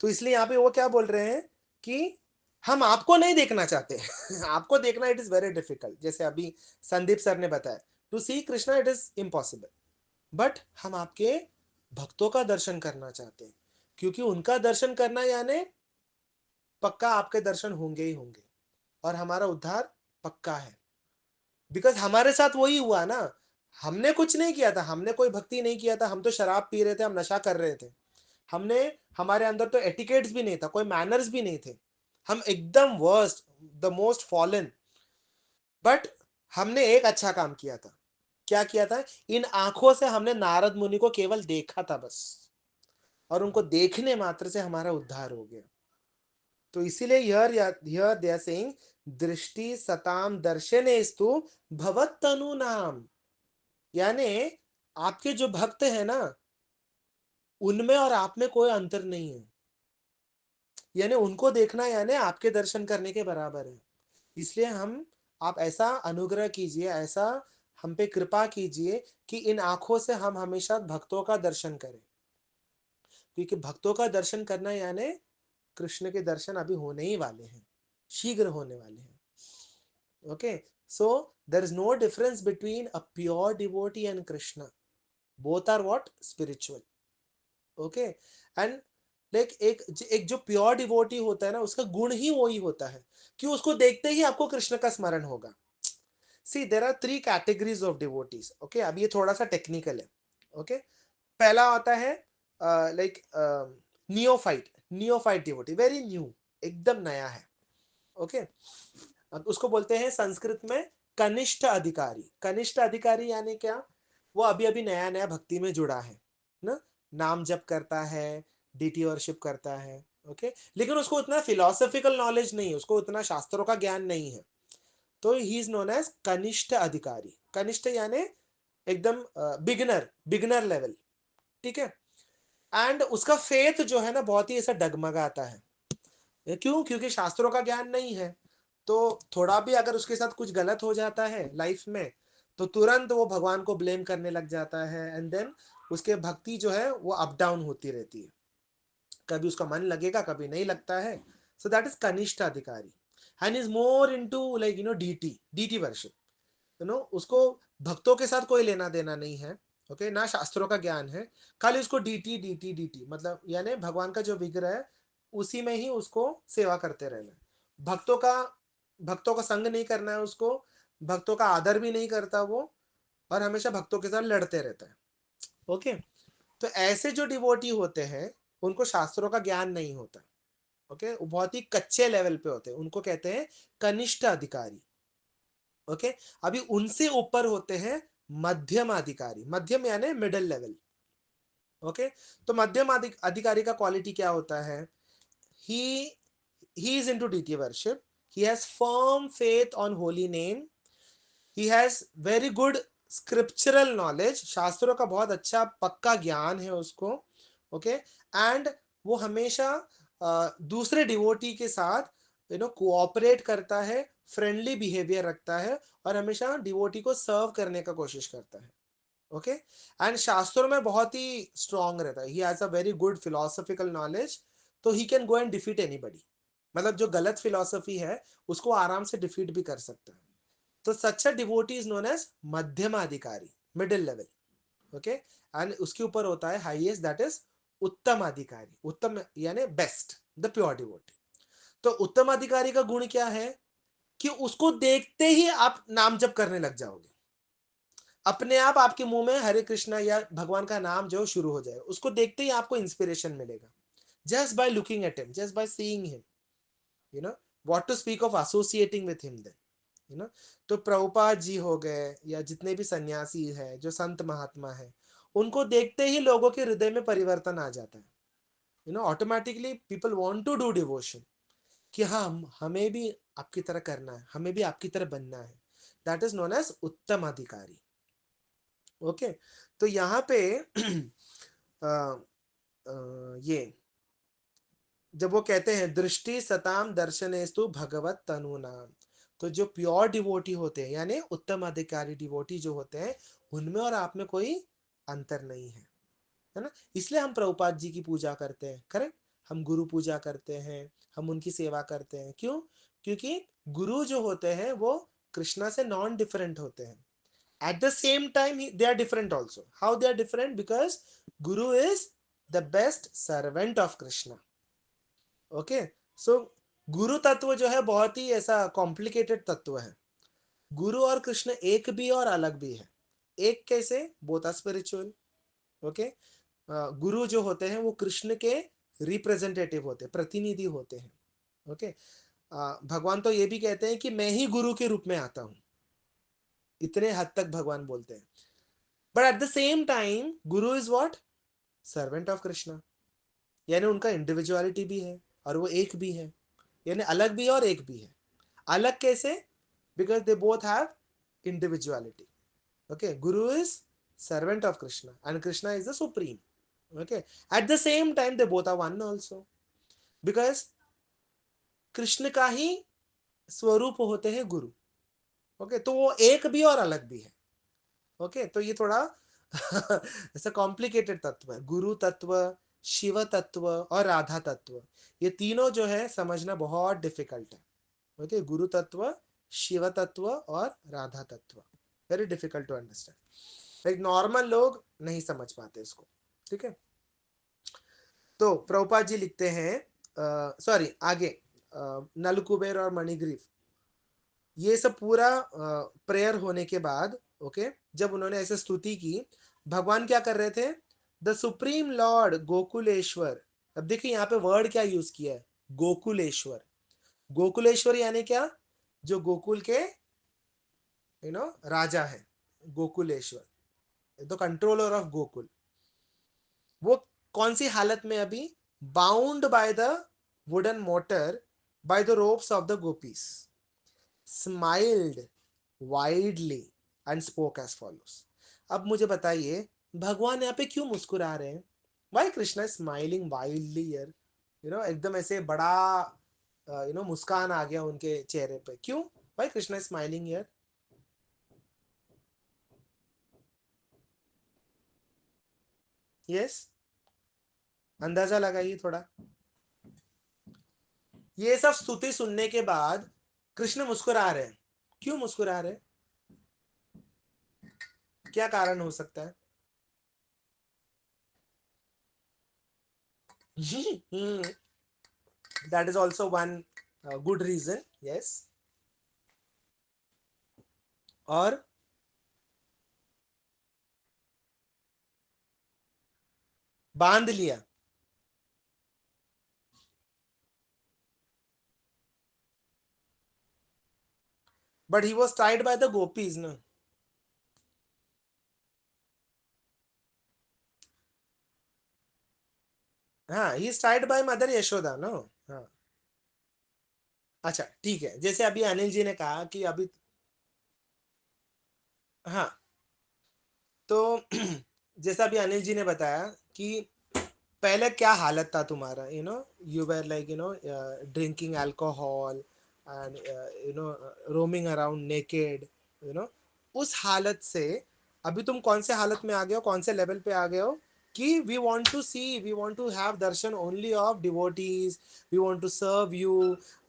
तो इसलिए यहाँ पे वो क्या बोल रहे हैं कि हम आपको नहीं देखना चाहते आपको देखना इट इज वेरी डिफिकल्ट, जैसे अभी संदीप सर ने बताया, to see Krishna it is impossible, but हम आपके भक्तों का दर्शन करना चाहते हैं, क्योंकि उनका दर्शन करना यानी पक्का आपके दर्शन होंगे ही होंगे, और हमारा उद्धार पक्का है। बिकॉज हमारे साथ वही हुआ ना, हमने कुछ नहीं किया था, हमने कोई भक्ति नहीं किया था, हम तो शराब पी रहे थे, हम नशा कर रहे थे, हमने, हमारे अंदर तो एटिकेट्स भी नहीं था, कोई मैनर्स भी नहीं थे, हम एकदम worst, the most fallen. But हमने एक अच्छा काम किया था, क्या किया था, इन आंखों से हमने नारद मुनि को केवल देखा था बस, और उनको देखने मात्र से हमारा उद्धार हो गया। तो इसीलिए हियर दे आर सेइंग दृष्टि सताम दर्शनेस्तु भवत तनु नाम, यानी आपके जो भक्त है ना, उनमें और आप में कोई अंतर नहीं है, यानी उनको देखना यानी आपके दर्शन करने के बराबर है। इसलिए हम, आप ऐसा अनुग्रह कीजिए, ऐसा हम पे कृपा कीजिए कि इन आंखों से हम हमेशा भक्तों का दर्शन करें, क्योंकि भक्तों का दर्शन करना यानी कृष्ण के दर्शन अभी होने ही वाले हैं, शीघ्र होने वाले हैं। Okay, so there is no difference between a pure devotee and Krishna, both are what, spiritual. Okay. And like एक जो प्योर डिवोटी होता है ना, उसका गुण ही वही होता है कि उसको देखते ही आपको कृष्ण का स्मरण होगा। See there are 3 categories of devotees. Okay, अब ये थोड़ा सा टेक्निकल है। ओके, पहला आता है like neophyte devotee, very new, एकदम नया है। ओके, अब उसको बोलते हैं संस्कृत में कनिष्ठ अधिकारी। कनिष्ठ अधिकारी यानी क्या? वो अभी अभी नया नया भक्ति में जुड़ा है ना, नाम जप करता है, डीटी वर्शिप करता है। ओके, लेकिन उसको उतना फिलोसॉफिकल नॉलेज नहीं है, उसको उतना शास्त्रों का ज्ञान नहीं है, तो ही इज नोन एज कनिष्ठ अधिकारी। कनिष्ठ यानी एकदम बिगनर, बिगनर लेवल। ठीक है, एंड उसका फेथ जो है ना बहुत ही ऐसा डगमगाता है। क्यों? क्योंकि शास्त्रों का ज्ञान नहीं है, तो थोड़ा भी अगर उसके साथ कुछ गलत हो जाता है लाइफ में, तो तुरंत वो भगवान को ब्लेम करने लग जाता है, एंड देन उसके भक्ति जो है वो अप डाउन होती रहती है, कभी उसका मन लगेगा कभी नहीं लगता है। सो दैट इज कनिष्ठ अधिकारी, and is more into like deity worship. उसको भक्तों के साथ कोई लेना देना नहीं है। ओके, ना शास्त्रों का ज्ञान है, खाली उसको डीटी डीटी डीटी मतलब यानी भगवान का जो विग्रह है उसी में ही उसको सेवा करते रहना है। भक्तों का संग नहीं करना है उसको, भक्तों का आदर भी नहीं करता वो, और हमेशा भक्तों के साथ लड़ते रहता है। ओके, तो ऐसे जो डिवोटी होते हैं उनको शास्त्रों का ज्ञान नहीं होता। ओके, वो बहुत ही कच्चे लेवल पे होते हैं, उनको कहते हैं कनिष्ठ अधिकारी। ओके, अभी उनसे ऊपर होते हैं मध्यम अधिकारी। मध्यम यानी मिडिल लेवल। ओके, तो मध्यम अधिकारी का क्वालिटी क्या होता है? ही he is into deity worship, he has firm faith on holy name, he has very good scriptural knowledge, शास्त्रों का बहुत अच्छा पक्का ज्ञान है उसको। ओके, एंड वो हमेशा दूसरे डिवोटी के साथ कोऑपरेट करता है, फ्रेंडली बिहेवियर रखता है, और हमेशा डिवोटी को सर्व करने का कोशिश करता है। ओके, एंड शास्त्रों में बहुत ही स्ट्रांग रहता है, he has a very good philosophical knowledge, तो he can go and defeat anybody. मतलब जो गलत फिलोसफी है उसको आराम से डिफीट भी कर सकता है। तो such a devotee is known as मध्यमाधिकारी, मिडिल लेवल। ओके, एंड उसके ऊपर होता है हाईएस्ट, दैट इज उत्तम अधिकारी। उत्तम यानी बेस्ट, द प्योर डिवोटी। तो उत्तम अधिकारी का गुण क्या है कि उसको देखते ही आप नाम जप करने लग जाओगे, अपने आप आपके मुंह में हरे कृष्णा या भगवान का नाम जो शुरू हो जाएगा, उसको देखते ही आपको इंस्पिरेशन मिलेगा, just by looking at him, just by seeing him, you know what to speak of associating with him then. तो प्रभुपाद जी हो गए या जितने भी सन्यासी है, जो संत महात्मा है, उनको देखते ही लोगों के हृदय में परिवर्तन आ जाता है। Automatically people want to do devotion, कि हाँ हमें भी आपकी तरह करना है, हमें भी आपकी तरह बनना है। दैट इज नोन एज उत्तम अधिकारी। ओके, तो यहाँ पे आ, ये जब वो कहते हैं दृष्टि सताम दर्शनेस्तु भगवत तनु नाम, तो जो प्योर डिवोटी होते हैं यानी उत्तम अधिकारी डिवोटी जो होते हैं, उनमें और आप में कोई अंतर नहीं है ना। इसलिए हम प्रभुपाद जी की पूजा करते हैं, करेक्ट, हम गुरु पूजा करते हैं, हम उनकी सेवा करते हैं। क्यों? क्योंकि गुरु जो होते हैं वो कृष्णा से नॉन डिफरेंट होते हैं, at the same time they are different also. How they are different? Because guru is the best servant of Krishna. Okay, so गुरु तत्व जो है बहुत ही ऐसा कॉम्प्लिकेटेड तत्व है। गुरु और कृष्ण एक भी और अलग भी है। एक कैसे? Both are spiritual. ओके, गुरु जो होते हैं वो कृष्ण के रिप्रेजेंटेटिव होते हैं, प्रतिनिधि होते हैं। ओके, भगवान तो ये भी कहते हैं कि मैं ही गुरु के रूप में आता हूं, इतने हद तक भगवान बोलते हैं। But at the same time guru is what? Servant of Krishna, यानी उनका इंडिविजुअलिटी भी है और वो एक भी है, यानी अलग भी है और एक भी है। अलग कैसे? Because they both have individuality. Okay, Guru is servant of Krishna and Krishna is the supreme. Okay, at the same time they both are one also, because Krishna का ही स्वरूप होते हैं गुरु। ओके, तो वो एक भी और अलग भी है। ओके, तो ये थोड़ा ऐसा कॉम्प्लिकेटेड तत्व है। गुरु तत्व, शिव तत्व और राधा तत्व, ये तीनों जो है समझना बहुत डिफिकल्ट है। ओके, गुरु तत्व, शिव तत्व और राधा तत्व, very difficult to understand. Like normal लोग नहीं समझ पाते इसको। ठीक है, तो प्रभुपाद जी लिखते हैं, सॉरी आगे, नलकुबेर और मणिग्रीव, ये सब पूरा प्रेयर होने के बाद, ओके, जब उन्होंने ऐसे स्तुति की, भगवान क्या कर रहे थे? The supreme Lord Gokuleshwar. अब देखिए यहाँ पे वर्ड क्या यूज किया है, गोकुलेश्वर। गोकुलेश्वर यानी क्या? जो गोकुल के राजा है, Gokuleshwar, the controller of Gokul. वो कौन सी हालत में अभी? Bound by the wooden mortar by the ropes of the gopis, smiled widely and spoke as follows. अब मुझे बताइए, भगवान यहाँ पे क्यों मुस्कुरा रहे हैं? Why Krishna smiling widely here? एकदम ऐसे बड़ा मुस्कान आ गया उनके चेहरे पे, क्यों? Why Krishna smiling here? Yes, अंदाजा लगाइए थोड़ा। ये सब स्तुति सुनने के बाद कृष्ण मुस्कुरा रहे हैं, क्यों मुस्कुरा रहे हैं? क्या कारण हो सकता है? That is also one good reason, yes. और बांध लिया। But he was tied by the gopis ना। हाँ, he is tied by mother Yashoda no. हाँ, अच्छा ठीक है, जैसे अभी अनिल जी ने कहा कि अभी, हाँ, तो जैसा अभी अनिल जी ने बताया कि पहले क्या हालत था तुम्हारा, you were like drinking alcohol and roaming around naked, you know उस हालत से अभी तुम कौन से हालत में आ गए हो, कौन से लेवल पे आ गए हो? कि we want to have darshan only of devotees, we want to serve you,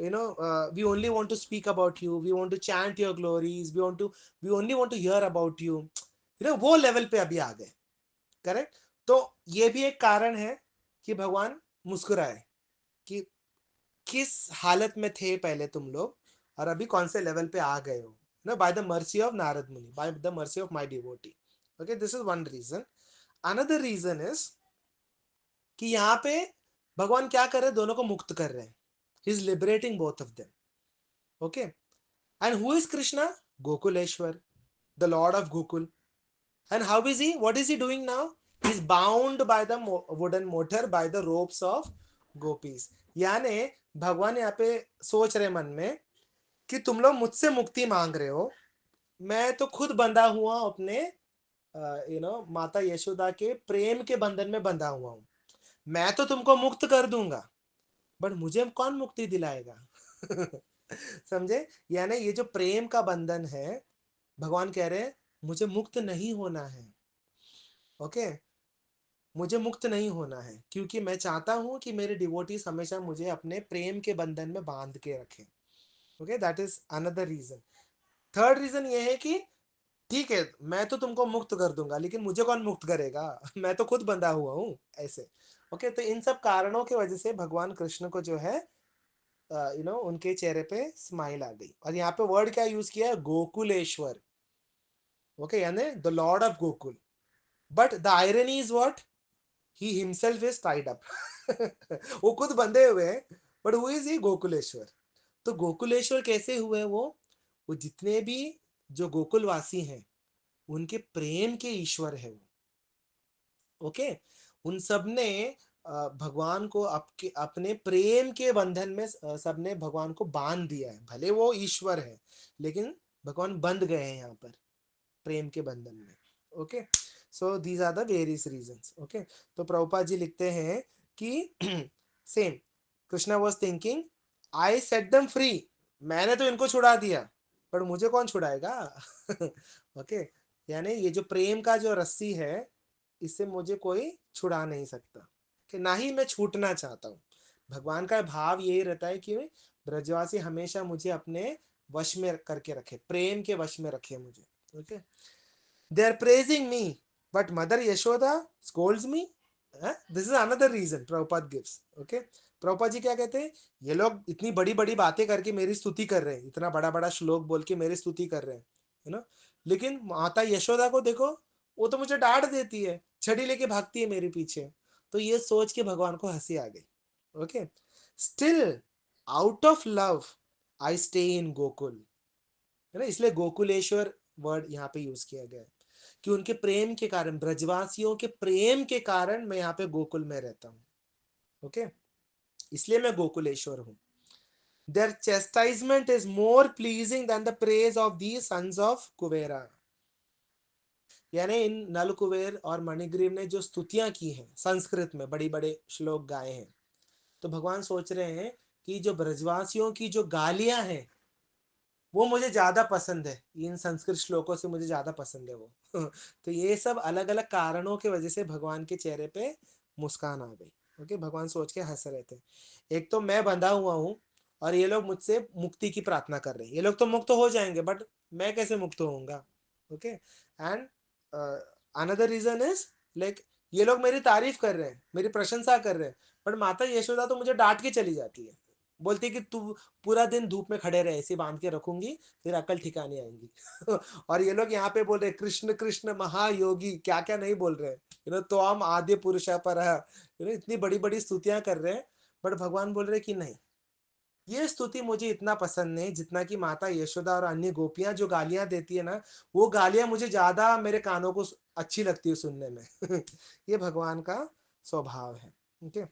we only want to speak about you, we want to chant your glories, we only want to hear about you, वो level पे अभी आ गए। Correct? तो ये भी एक कारण है कि भगवान मुस्कुराए, कि किस हालत में थे पहले तुम लोग और अभी कौन से लेवल पे आ गए हो, ना, by the mercy of Narad Muni, by the mercy of my devotee. Okay, this is one reason. Another reason is कि यहाँ पे भगवान क्या कर रहे हैं? दोनों को मुक्त कर रहे हैं। He is liberating both of them. Okay, and who is Krishna? Gokuleshwar, the Lord of Gokul. And how is he? What is he doing now? He's bound by the wooden motor by the ropes of gopis. यानी भगवान यहाँ पे सोच रहे मन में कि तुम लोग मुझसे मुक्ति मांग रहे हो, मैं तो खुद बंधा हुआ अपने माता यशोदा के प्रेम के बंधन में बंधा हुआ हूँ। मैं तो तुमको मुक्त कर दूंगा, बट मुझे कौन मुक्ति दिलाएगा? समझे? यानी ये जो प्रेम का बंधन है, भगवान कह रहे हैं मुझे मुक्त नहीं होना है। ओके, मुझे मुक्त नहीं होना है, क्योंकि मैं चाहता हूं कि मेरे डिवोटीज हमेशा मुझे अपने प्रेम के बंधन में बांध के रखें। Okay, that is another reason. Third reason ये है कि ठीक है, मैं तो तुमको मुक्त कर दूंगा, लेकिन मुझे कौन मुक्त करेगा? मैं तो खुद बंधा हुआ हूँ ऐसे। ओके, तो इन सब कारणों की वजह से भगवान कृष्ण को जो है उनके चेहरे पे स्माइल आ गई। और यहाँ पे वर्ड क्या यूज किया है? गोकुलेश्वर। ओके, यानी the Lord of Gokul. But the irony is what? He himself is tied up. वो खुद बंधे हुए हैं, but who is he? Gokuleshwar. तो गोकुलेश्वर कैसे हुए वो जितने भी जो गोकुलवासी हैं, उनके प्रेम के ईश्वर है वो। ओके, उन सब ने भगवान को अपने प्रेम के बंधन में सबने भगवान को बांध दिया है। भले वो ईश्वर है, लेकिन भगवान बंध गए हैं यहाँ पर प्रेम के बंधन में। Okay, so these are the various reasons. Okay, तो प्रभुपाद जी लिखते हैं कि same Krishna was thinking, I set them free, मैंने तो इनको छुड़ा दिया, पर मुझे कौन छुड़ाएगा? ओके, यानी ये जो प्रेम का जो रस्सी है, इससे मुझे कोई छुड़ा नहीं सकता, कि ना ही मैं छूटना चाहता हूँ। भगवान का भाव यही रहता है कि ब्रजवासी हमेशा मुझे अपने वश में करके रखे, प्रेम के वश में रखे मुझे। Okay, they are praising me, but mother Yashoda scolds me. This is another reason Prabhupada gives. Okay, Prabhupada ji क्या कहते हैं, ये लोग इतनी बड़ी बड़ी बातें करके मेरी स्तुति कर रहे हैं, इतना बड़ा बड़ा श्लोक बोल के मेरी स्तुति कर रहे हैं, है ना, लेकिन माता यशोदा को देखो, वो तो मुझे डांट देती है, छड़ी लेके भागती है मेरे पीछे। तो ये सोच के भगवान को हंसी आ गई। Okay, still out of love I stay in Gokul, है ना, इसलिए गोकुलेश्वर वर्ड यहाँ पे यूज किया गया है कि उनके प्रेम के कारण, ब्रजवासियों के प्रेम के कारण मैं यहाँ पे गोकुल में रहता हूँ। ओके, इसलिए मैं गोकुलेश्वर हूँ। Their chastisement is more pleasing than the praise of the sons of Kubera, यानी इन नल कुबेर और मणिग्रीव ने जो स्तुतियां की हैं संस्कृत में, बड़ी बड़े श्लोक गाए हैं, तो भगवान सोच रहे हैं कि जो ब्रजवासियों की जो गालियां हैं वो मुझे ज्यादा पसंद है, इन संस्कृत श्लोकों से मुझे ज्यादा पसंद है वो। तो ये सब अलग अलग कारणों की वजह से भगवान के चेहरे पे मुस्कान आ गई। ओके, भगवान सोच के हंस रहे थे, एक तो मैं बंधा हुआ हूँ और ये लोग मुझसे मुक्ति की प्रार्थना कर रहे हैं, ये लोग तो मुक्त हो जाएंगे बट मैं कैसे मुक्त होऊंगा। Okay, and another reason is like ये लोग मेरी तारीफ कर रहे हैं, मेरी प्रशंसा कर रहे हैं, बट माता यशोदा तो मुझे डांट के चली जाती है, बोलती है कि तू पूरा दिन धूप में खड़े रहे, ऐसे बांध के रखूंगी, फिर अकल ठिकाने आएंगी। और ये लोग यहाँ पे बोल रहे कृष्ण कृष्ण महायोगी, क्या क्या नहीं बोल रहे हैं, तो हम आद्य पुरुष पर है, इतनी बड़ी बड़ी स्तुतियां कर रहे हैं, बट भगवान बोल रहे कि नहीं, ये स्तुति मुझे इतना पसंद नहीं जितना कि माता यशोदा और अन्य गोपियां जो गालियां देती है ना, वो गालियां मुझे ज्यादा मेरे कानों को अच्छी लगती है सुनने में। ये भगवान का स्वभाव है। ओके,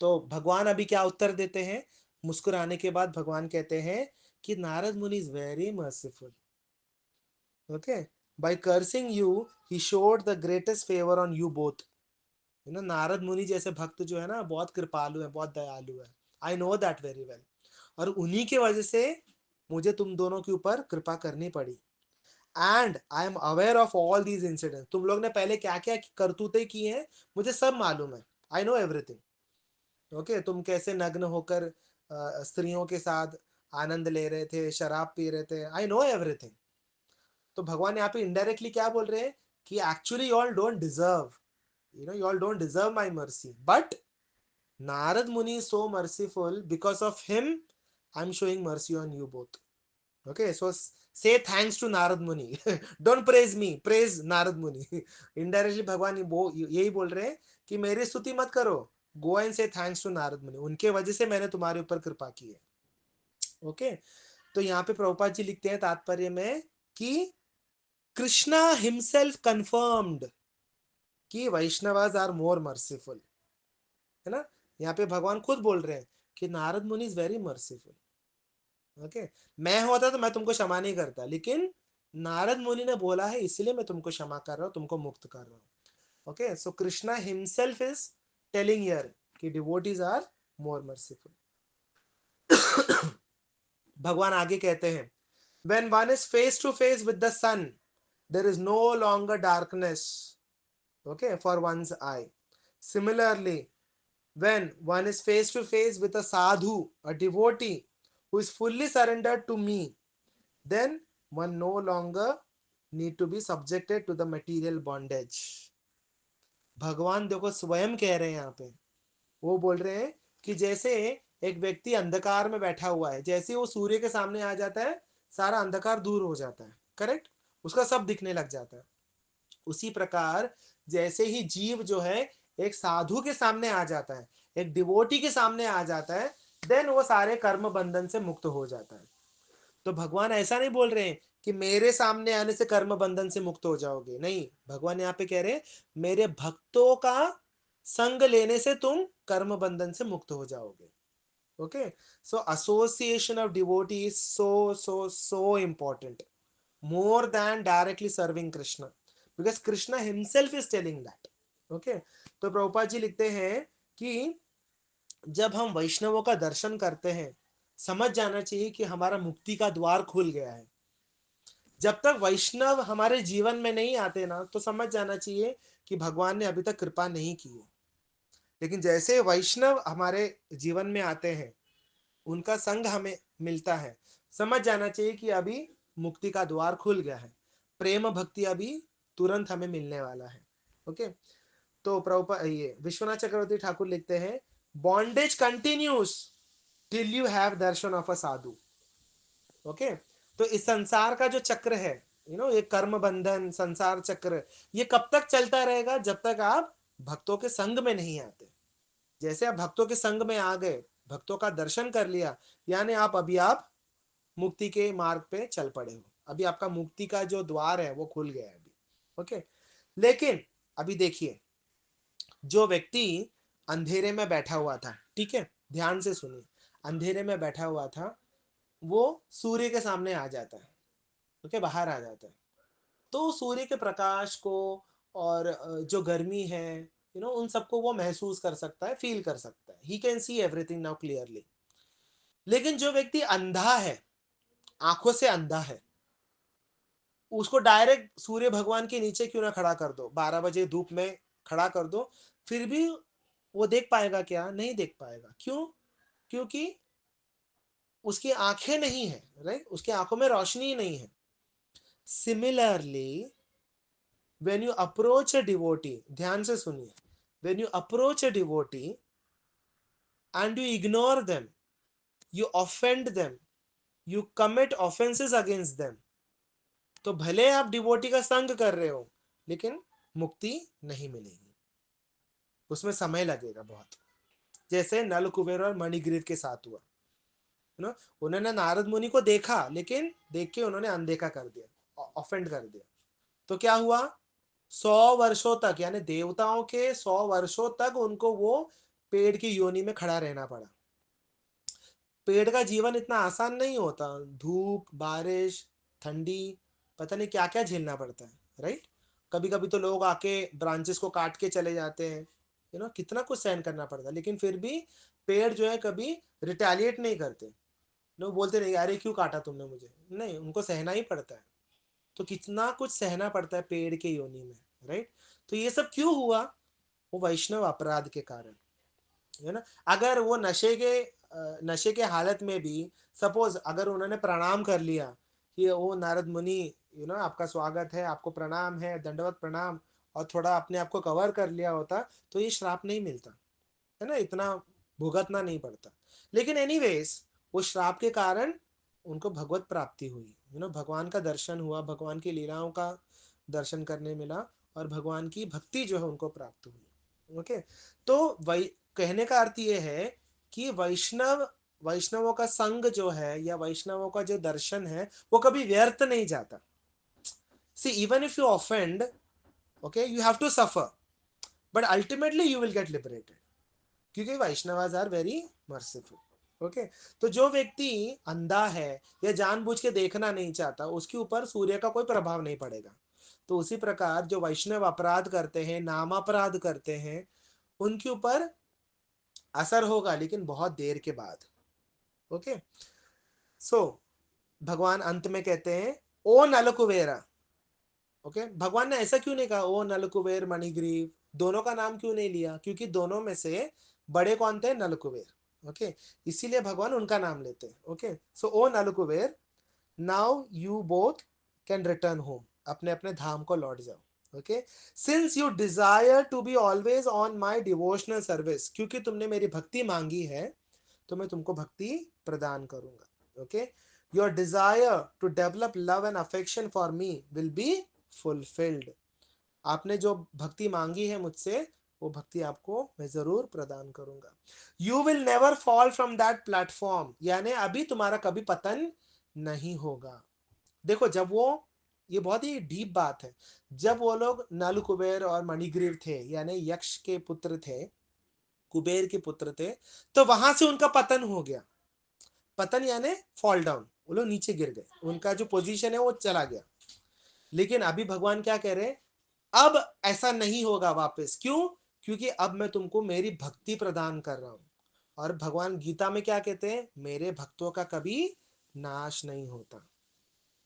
तो भगवान अभी क्या उत्तर देते हैं, मुस्कुराने के बाद भगवान कहते हैं कि Narad Muni is very merciful. Okay, by cursing you he showed the greatest favour on you both. Narad Muni जैसे भक्त जो है ना, बहुत कृपालु है, बहुत दयालु है, I know that very well, और उन्हीं के वजह से मुझे तुम दोनों के ऊपर कृपा करनी पड़ी। And I am aware of all these incident, तुम लोग ने पहले क्या क्या करतूतें की हैं मुझे सब मालूम है, आई नो एवरीथिंग। ओके, तुम कैसे नग्न होकर स्त्रियों के साथ आनंद ले रहे थे, शराब पी रहे थे, आई नो एवरीथिंग। तो भगवान यहाँ पे इनडायरेक्टली क्या बोल रहे हैं कि actually you all don't deserve, you all don't deserve my mercy, but Narad मुनि is so merciful, because of him I'm showing mercy on you both. Okay, so say thanks to Narad Muni. Don't praise me, praise Narad Muni. Indirectly भगवान वो यही बोल रहे हैं कि मेरी स्तुति मत करो, go and say thanks to Narad मुनि, उनके वजह से मैंने तुम्हारे ऊपर कृपा की है। ओके, तो यहाँ पे प्रभुपाद जी लिखते हैं तात्पर्य में कि कृष्णा हिमसेल्फ कंफर्म्ड कि वैष्णवास आर मोर मर्सीफुल, है ना, यहाँ पे भगवान खुद बोल रहे हैं कि Narad Muni is very merciful. Okay, मैं होता तो मैं तुमको क्षमा नहीं करता, लेकिन नारद मुनि ने बोला है इसलिए मैं तुमको क्षमा कर रहा हूँ, तुमको मुक्त कर रहा हूँ। Okay, so Krishna himself is telling here कि डिवोटीज आर मोर मर्सीफुल। भगवान आगे कहते हैं when one is face to face with the sun there is no longer darkness, okay, for one's eye. Similarly, when one is face to face with a sadhu, a devotee who is fully surrendered to me, then one no longer need to be subjected to the material bondage. भगवान देखो स्वयं कह रहे हैं यहाँ पे, वो बोल रहे हैं कि जैसे एक व्यक्ति अंधकार में बैठा हुआ है, जैसे वो सूर्य के सामने आ जाता है सारा अंधकार दूर हो जाता है, करेक्ट, उसका सब दिखने लग जाता है। उसी प्रकार जैसे ही जीव जो है एक साधु के सामने आ जाता है, एक डिवोटी के सामने आ जाता है, देन वो सारे कर्म बंधन से मुक्त हो जाता है। तो भगवान ऐसा नहीं बोल रहे हैं कि मेरे सामने आने से कर्म बंधन से मुक्त हो जाओगे, नहीं, भगवान यहाँ पे कह रहे हैं मेरे भक्तों का संग लेने से तुम कर्म बंधन से मुक्त हो जाओगे। Okay, so association of devotee is so important, more than directly serving Krishna, because Krishna himself is telling that. Okay, तो प्रभुपाद जी लिखते हैं कि जब हम वैष्णवों का दर्शन करते हैं समझ जाना चाहिए कि हमारा मुक्ति का द्वार खुल गया है। जब तक वैष्णव हमारे जीवन में नहीं आते ना, तो समझ जाना चाहिए कि भगवान ने अभी तक कृपा नहीं की है। लेकिन जैसे वैष्णव हमारे जीवन में आते हैं, उनका संग हमें मिलता है, समझ जाना चाहिए कि अभी मुक्ति का द्वार खुल गया है, प्रेम भक्ति अभी तुरंत हमें मिलने वाला है। ओके, तो प्रभुपाद ये विश्वनाथ चक्रवर्ती ठाकुर लिखते हैं, bondage continuous till you have Darshan of a Sadhu. Okay, तो इस संसार का जो चक्र है, ये कर्म बंधन संसार चक्र, ये कब तक चलता रहेगा? जब तक आप भक्तों के संग में नहीं आते। जैसे आप भक्तों के संग में आ गए, भक्तों का दर्शन कर लिया, यानी आप मुक्ति के मार्ग पे चल पड़े हो। अभी आपका मुक्ति का जो द्वार है वो खुल गया है अभी। ओके, लेकिन अभी देखिए, जो व्यक्ति अंधेरे में बैठा हुआ था, ठीक है, ध्यान से सुनिए, अंधेरे में बैठा हुआ था, वो सूर्य के सामने आ जाता है, ओके, बाहर आ जाता है, तो सूर्य के प्रकाश को और जो गर्मी है, उन सबको वो महसूस कर सकता है, फील कर सकता है, he can see everything now clearly. लेकिन जो व्यक्ति अंधा है, आंखों से अंधा है, उसको डायरेक्ट सूर्य भगवान के नीचे क्यों ना खड़ा कर दो, 12 बजे धूप में खड़ा कर दो, फिर भी वो देख पाएगा क्या? नहीं देख पाएगा। क्यों? क्योंकि उसकी आंखें नहीं है, राइट, उसकी आंखों में रोशनी नहीं है। Similarly when you approach a devotee, ध्यान से सुनिए, when you approach a devotee and you ignore them, you offend them, you commit offenses against them, तो भले आप डिवोटी का संग कर रहे हो, लेकिन मुक्ति नहीं मिलेगी, उसमें समय लगेगा बहुत। जैसे नल कुबेर और मणिग्रीव के साथ हुआ ना, उन्होंने नारद मुनि को देखा, लेकिन देख के उन्होंने अनदेखा कर दिया, ऑफेंड कर दिया, तो क्या हुआ? 100 वर्षों तक, यानी देवताओं के 100 वर्षों तक उनको वो पेड़ की योनि में खड़ा रहना पड़ा। पेड़ का जीवन इतना आसान नहीं होता, धूप, बारिश, ठंडी, पता नहीं क्या क्या झेलना पड़ता है, राइट। कभी कभी तो लोग आके ब्रांचेस को काट के चले जाते हैं, कितना कुछ सहन करना पड़ता है, लेकिन फिर भी पेड़ जो है कभी रिटेलिएट नहीं करते। लोग बोलते नहीं, अरे क्यों काटा तुमने मुझे, नहीं, उनको सहना ही पड़ता है। तो कितना कुछ सहना पड़ता है पेड़ के योनि में, राइट। तो ये सब क्यों हुआ? वो वैष्णव अपराध के कारण, है ना। अगर वो नशे के हालत में भी सपोज अगर उन्होंने प्रणाम कर लिया कि ओ नारद मुनि, आपका स्वागत है, आपको प्रणाम है, दंडवत प्रणाम, और थोड़ा अपने आप को कवर कर लिया होता, तो ये श्राप नहीं मिलता, है ना, इतना भुगतना नहीं पड़ता। लेकिन एनीवेज, वो श्राप के कारण उनको भगवत प्राप्ति हुई, भगवान का दर्शन हुआ, भगवान की लीलाओं का दर्शन करने मिला, और भगवान की भक्ति जो है उनको प्राप्त हुई। ओके, तो वही कहने का अर्थ ये है कि वैष्णवों का संग जो है, या वैष्णवों का जो दर्शन है, वो कभी व्यर्थ नहीं जाता। See, even if you offend, okay, you have to suffer, but ultimately you will get liberated, क्योंकि Vaishnavas are very merciful. Okay, तो जो व्यक्ति अंधा है या जानबूझ के देखना नहीं चाहता, उसके ऊपर सूर्य का कोई प्रभाव नहीं पड़ेगा। तो उसी प्रकार जो वैष्णव अपराध करते हैं, नाम अपराध करते हैं, उनके ऊपर असर होगा, लेकिन बहुत देर के बाद। ओके, सो भगवान अंत में कहते हैं, ओ नलकुबेरा। ओके, भगवान ने ऐसा क्यों नहीं कहा ओ नलकुबेर मणिग्रीव, दोनों का नाम क्यों नहीं लिया? क्योंकि दोनों में से बड़े कौन थे? नलकुबेर। ओके, इसीलिए भगवान उनका नाम लेते हैं। Okay, so O Nalakubera, now you both can return home, अपने अपने धाम को लौट जाओ। Okay, since you desire to be always on my devotional service, क्योंकि तुमने मेरी भक्ति मांगी है, तो मैं तुमको भक्ति प्रदान करूंगा। Okay, your desire to develop love and affection for me will be fulfilled. आपने जो भक्ति मांगी है मुझसे, वो भक्ति आपको मैं जरूर प्रदान करूंगा। You will never fall from that platform, यानी अभी तुम्हारा कभी पतन नहीं होगा। देखो, जब वो, ये बहुत ही डीप बात है, जब वो लोग नल कुबेर और मणिग्रीव थे, यानी यक्ष के पुत्र थे, कुबेर के पुत्र थे, तो वहां से उनका पतन हो गया। पतन यानी फॉल डाउन, वो लोग नीचे गिर गए, उनका जो पोजीशन है वो चला गया। लेकिन अभी भगवान क्या कह रहे हैं? अब ऐसा नहीं होगा वापस। क्यों? क्योंकि अब मैं तुमको मेरी भक्ति प्रदान कर रहा हूं। और भगवान गीता में क्या कहते हैं? मेरे भक्तों का कभी नाश नहीं होता।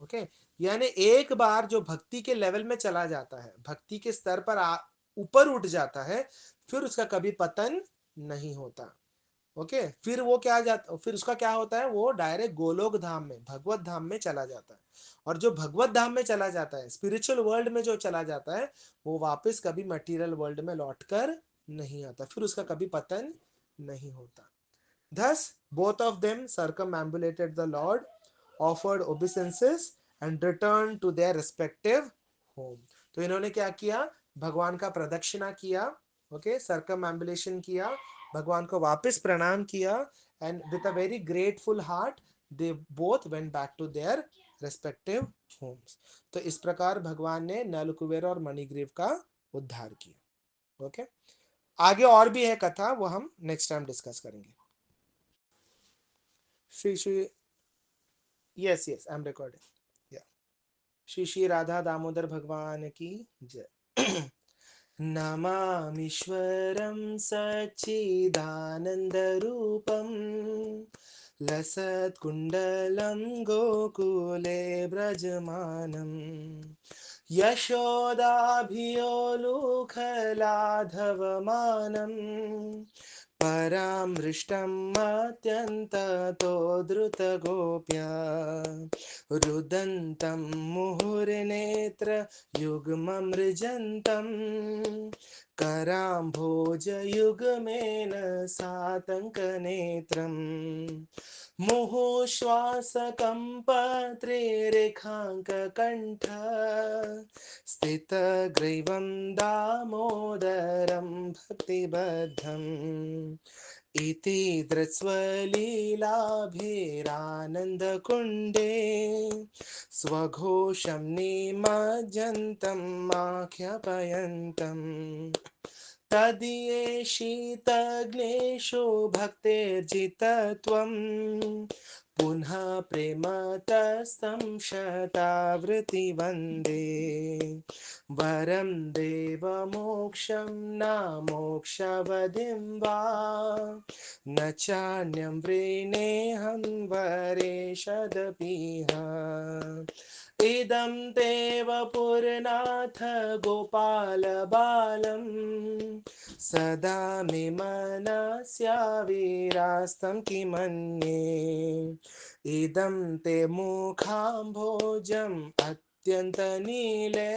ओके, यानी एक बार जो भक्ति के लेवल में चला जाता है, भक्ति के स्तर पर ऊपर उठ जाता है, फिर उसका कभी पतन नहीं होता। ओके, फिर वो क्या जाता, फिर उसका क्या होता है, वो डायरेक्ट गोलोक धाम में, भगवत धाम में चला जाता है। और जो भगवत धाम में चला जाता है, स्पिरिचुअल वर्ल्ड में जो चला जाता है, वो वापस कभी मटेरियल वर्ल्ड में लौटकर नहीं आता, फिर उसका कभी पतन नहीं होता। Thus, both of them circumambulated the Lord, offered obeisances, and returned to their respective home. तो इन्होंने क्या किया, भगवान का प्रदक्षिणा किया, ओके, सर्कमएम्बुलेशन किया, भगवान को वापस प्रणाम किया, and with a very grateful heart they both went back to their respective homes. तो इस प्रकार भगवान ने नल कुबेर और मणिग्रीव का उद्धार किया। ओके, आगे और भी है कथा, वो हम नेक्स्ट टाइम डिस्कस करेंगे। Shri Shri yes yes, I am recording. या, श्री श्री राधा दामोदर भगवान की जय। नमामीश्वरं सच्चिदानन्दरूपं लसत्कुण्डलं गोकुले व्रजमानं यशोदाभियोलुखलाधवमानं परामृष्टमत्यन्ततो द्रुतगोप्या रुदन्तं मुहुर्नेत्रयुग्ममृजन्तम् कराम्भोजयुग्मेन सातङ्कनेत्रम् मुहुश्वासकम्पत्रिरेखाङ्ककण्ठ स्थितग्रीवं दामोदरं भक्तिबद्धम् इति धृत्स्वलीलाभिरानन्दकुण्डे स्वघोषं निमज्जन्तं माख्यापयन्तम् तदीये शीतग्नेषु भक्तेर्जितत्वं पुनः प्रेमतस्तं शतावृत्ति वरं देवमोक्षं न मोक्षवधिं वा न चान्यं वृणेऽहं वरेशदपीह इदं ते वपुरनाथ गोपालबालं सदा मे मनस्याविरास्तं किमन्ये इदं ते मुखाम्भोजम् अत्यन्तनीले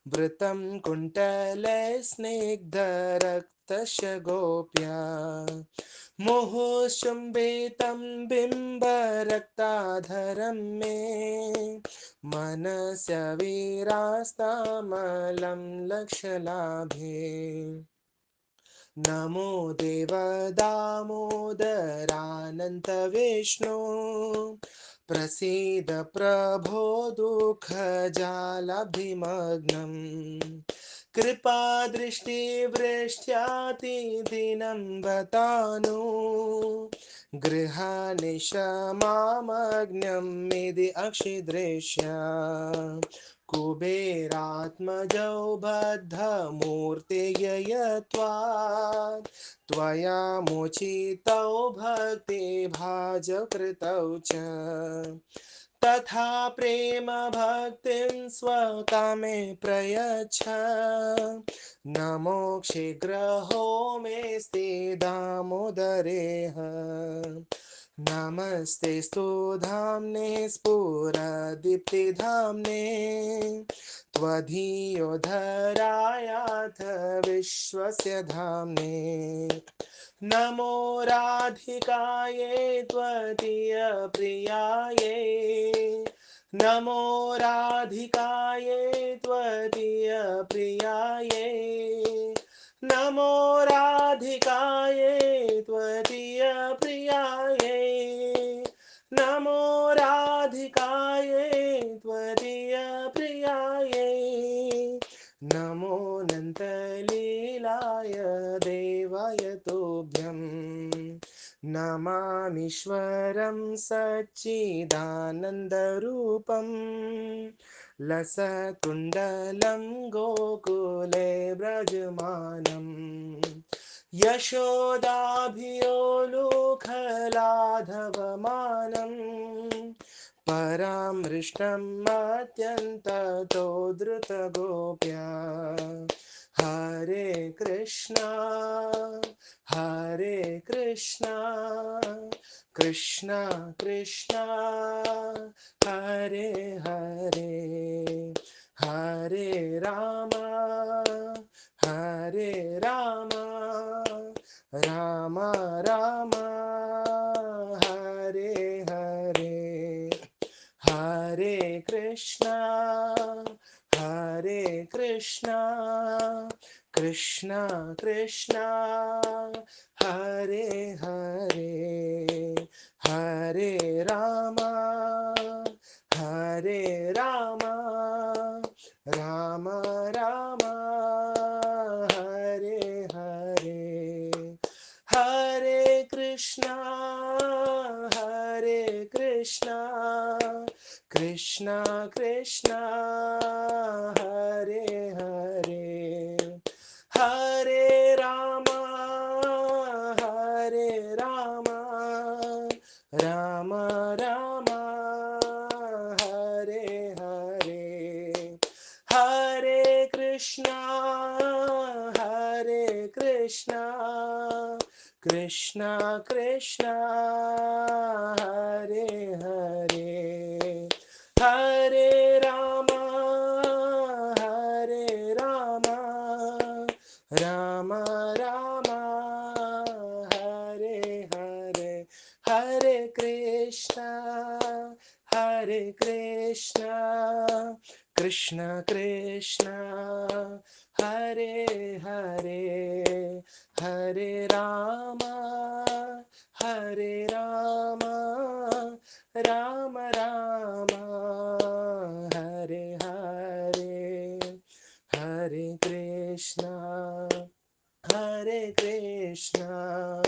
वृतं कुण्टले स्निग्धरक्तस्य गोप्या मुहुश्चुम्बितं बिम्बरक्ताधरं मे मनस्य विरास्तामलं लक्ष्यलाभे नमो देव दामोदरानन्तविष्णु प्रसीद प्रभो दुःखजालभिमग्नम् कृपादृष्टिवृष्ट्यातिदिनं बतानु गृहानिशमामग्न्यं यदि अक्षिदृश्या कुबेरात्मजौ बद्धमूर्तिर्ययत्वात् त्वया मोचितौ भक्तिभाजकृतौ च तथा प्रेम भक्तिं स्वकामे प्रयच्छ न मोक्षे ग्रहो मेऽस्ति दामोदरेह नमस्ते स्तु धाम्ने स्फुरदीप्तिधाम्ने त्वधियोधरायाथ विश्वस्य धाम्ने नमो राधिकायै त्वदीयप्रियायै नमो राधिकायै त्वदीयप्रियायै नमो राधिकायै त्वदीयप्रियायै नमो राधिकायै त्वदीयप्रियायै नमो नन्तलीलाय देवाय तुभ्यं नमामीश्वरं सच्चिदानन्दरूपं लसत्कुण्डलं गोकुले व्रजमानं यशोदाभियोलुखलाधवमानं परामृष्टमत्यन्ततो द्रुतगोप्या हरे Krishna Hare Krishna, Krishna Krishna, Hare Hare, Hare Rama, Hare Rama, Rama Rama, Hare Hare, Hare Krishna, Hare Krishna, Krishna Krishna, Hare Hare, Hare Rama, Hare Rama, Rama Rama, Hare Hare, Hare Krishna, Hare Krishna, Krishna Krishna, Hare Hare, Hare Rama, Hare Rama, Rama Rama, Hare Hare, Hare Krishna, Hare Krishna, Krishna Krishna, Hare Hare, Hare Rama, Hare Rama, Rama Rama, Hare Hare, Hare Krishna, Hare Krishna, Krishna Krishna, Hare Hare, Hare Rama, Hare Rama, Rama Rama, Hare Hare, Hare Krishna, Hare Krishna,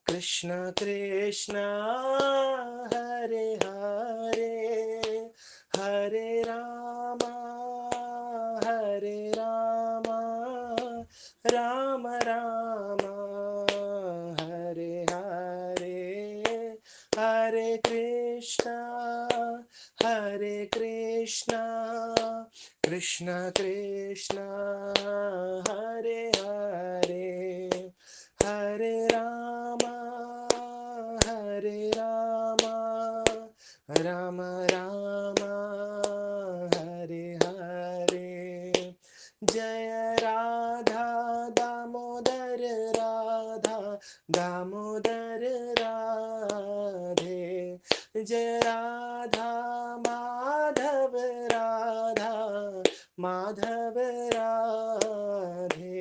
Krishna Krishna, Hare Hare, Hare Rama, Hare Rama, Rama Rama, Hare Hare, Hare Krishna, Hare Krishna, Krishna Krishna, Hare Hare, Hare Rama, Hare Rama, Rama Rama, Hare Hare, Jaya Radha Damodar Radha Damodar Radhe, Jaya Radha Madhav Radha Madhav Radhe,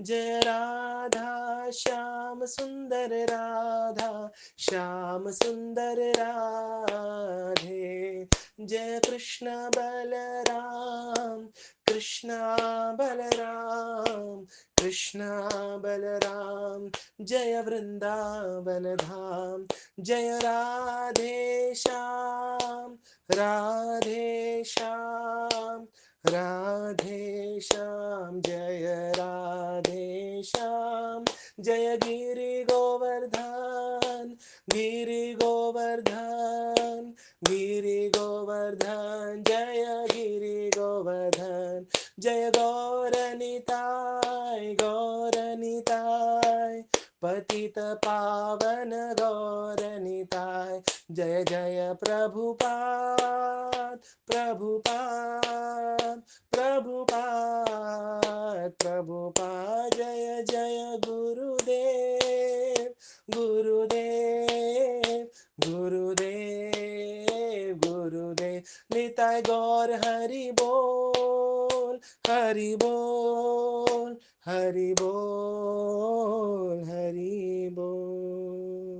Jaya Radha Shyam Sundar Radha Shyam Sundar Radhe, Jaya Krishna Balaram Krishna Balaram, Krishna Balaram, Jaya Vrindavan Dham, Jaya Radhe Shyam, Radhe Shyam, Radhe Shyam, Jaya Radhe Shyam, Jaya Giri Govardhan, Giri Govardhan, Giri Govardhan, Jaya Giri Govardhan, Jaya Gauranitai, Gauranitai, Patita Pavan Gauranitai, Jaya Jaya Prabhupada, Prabhupada, Prabhupada, Prabhupada, Jaya Jaya Gurudev, Gurudev, Gurudev, Gurudev, Nitai Gaur Hari Bol, Hari Bol, Hari Bol, Hari Bol.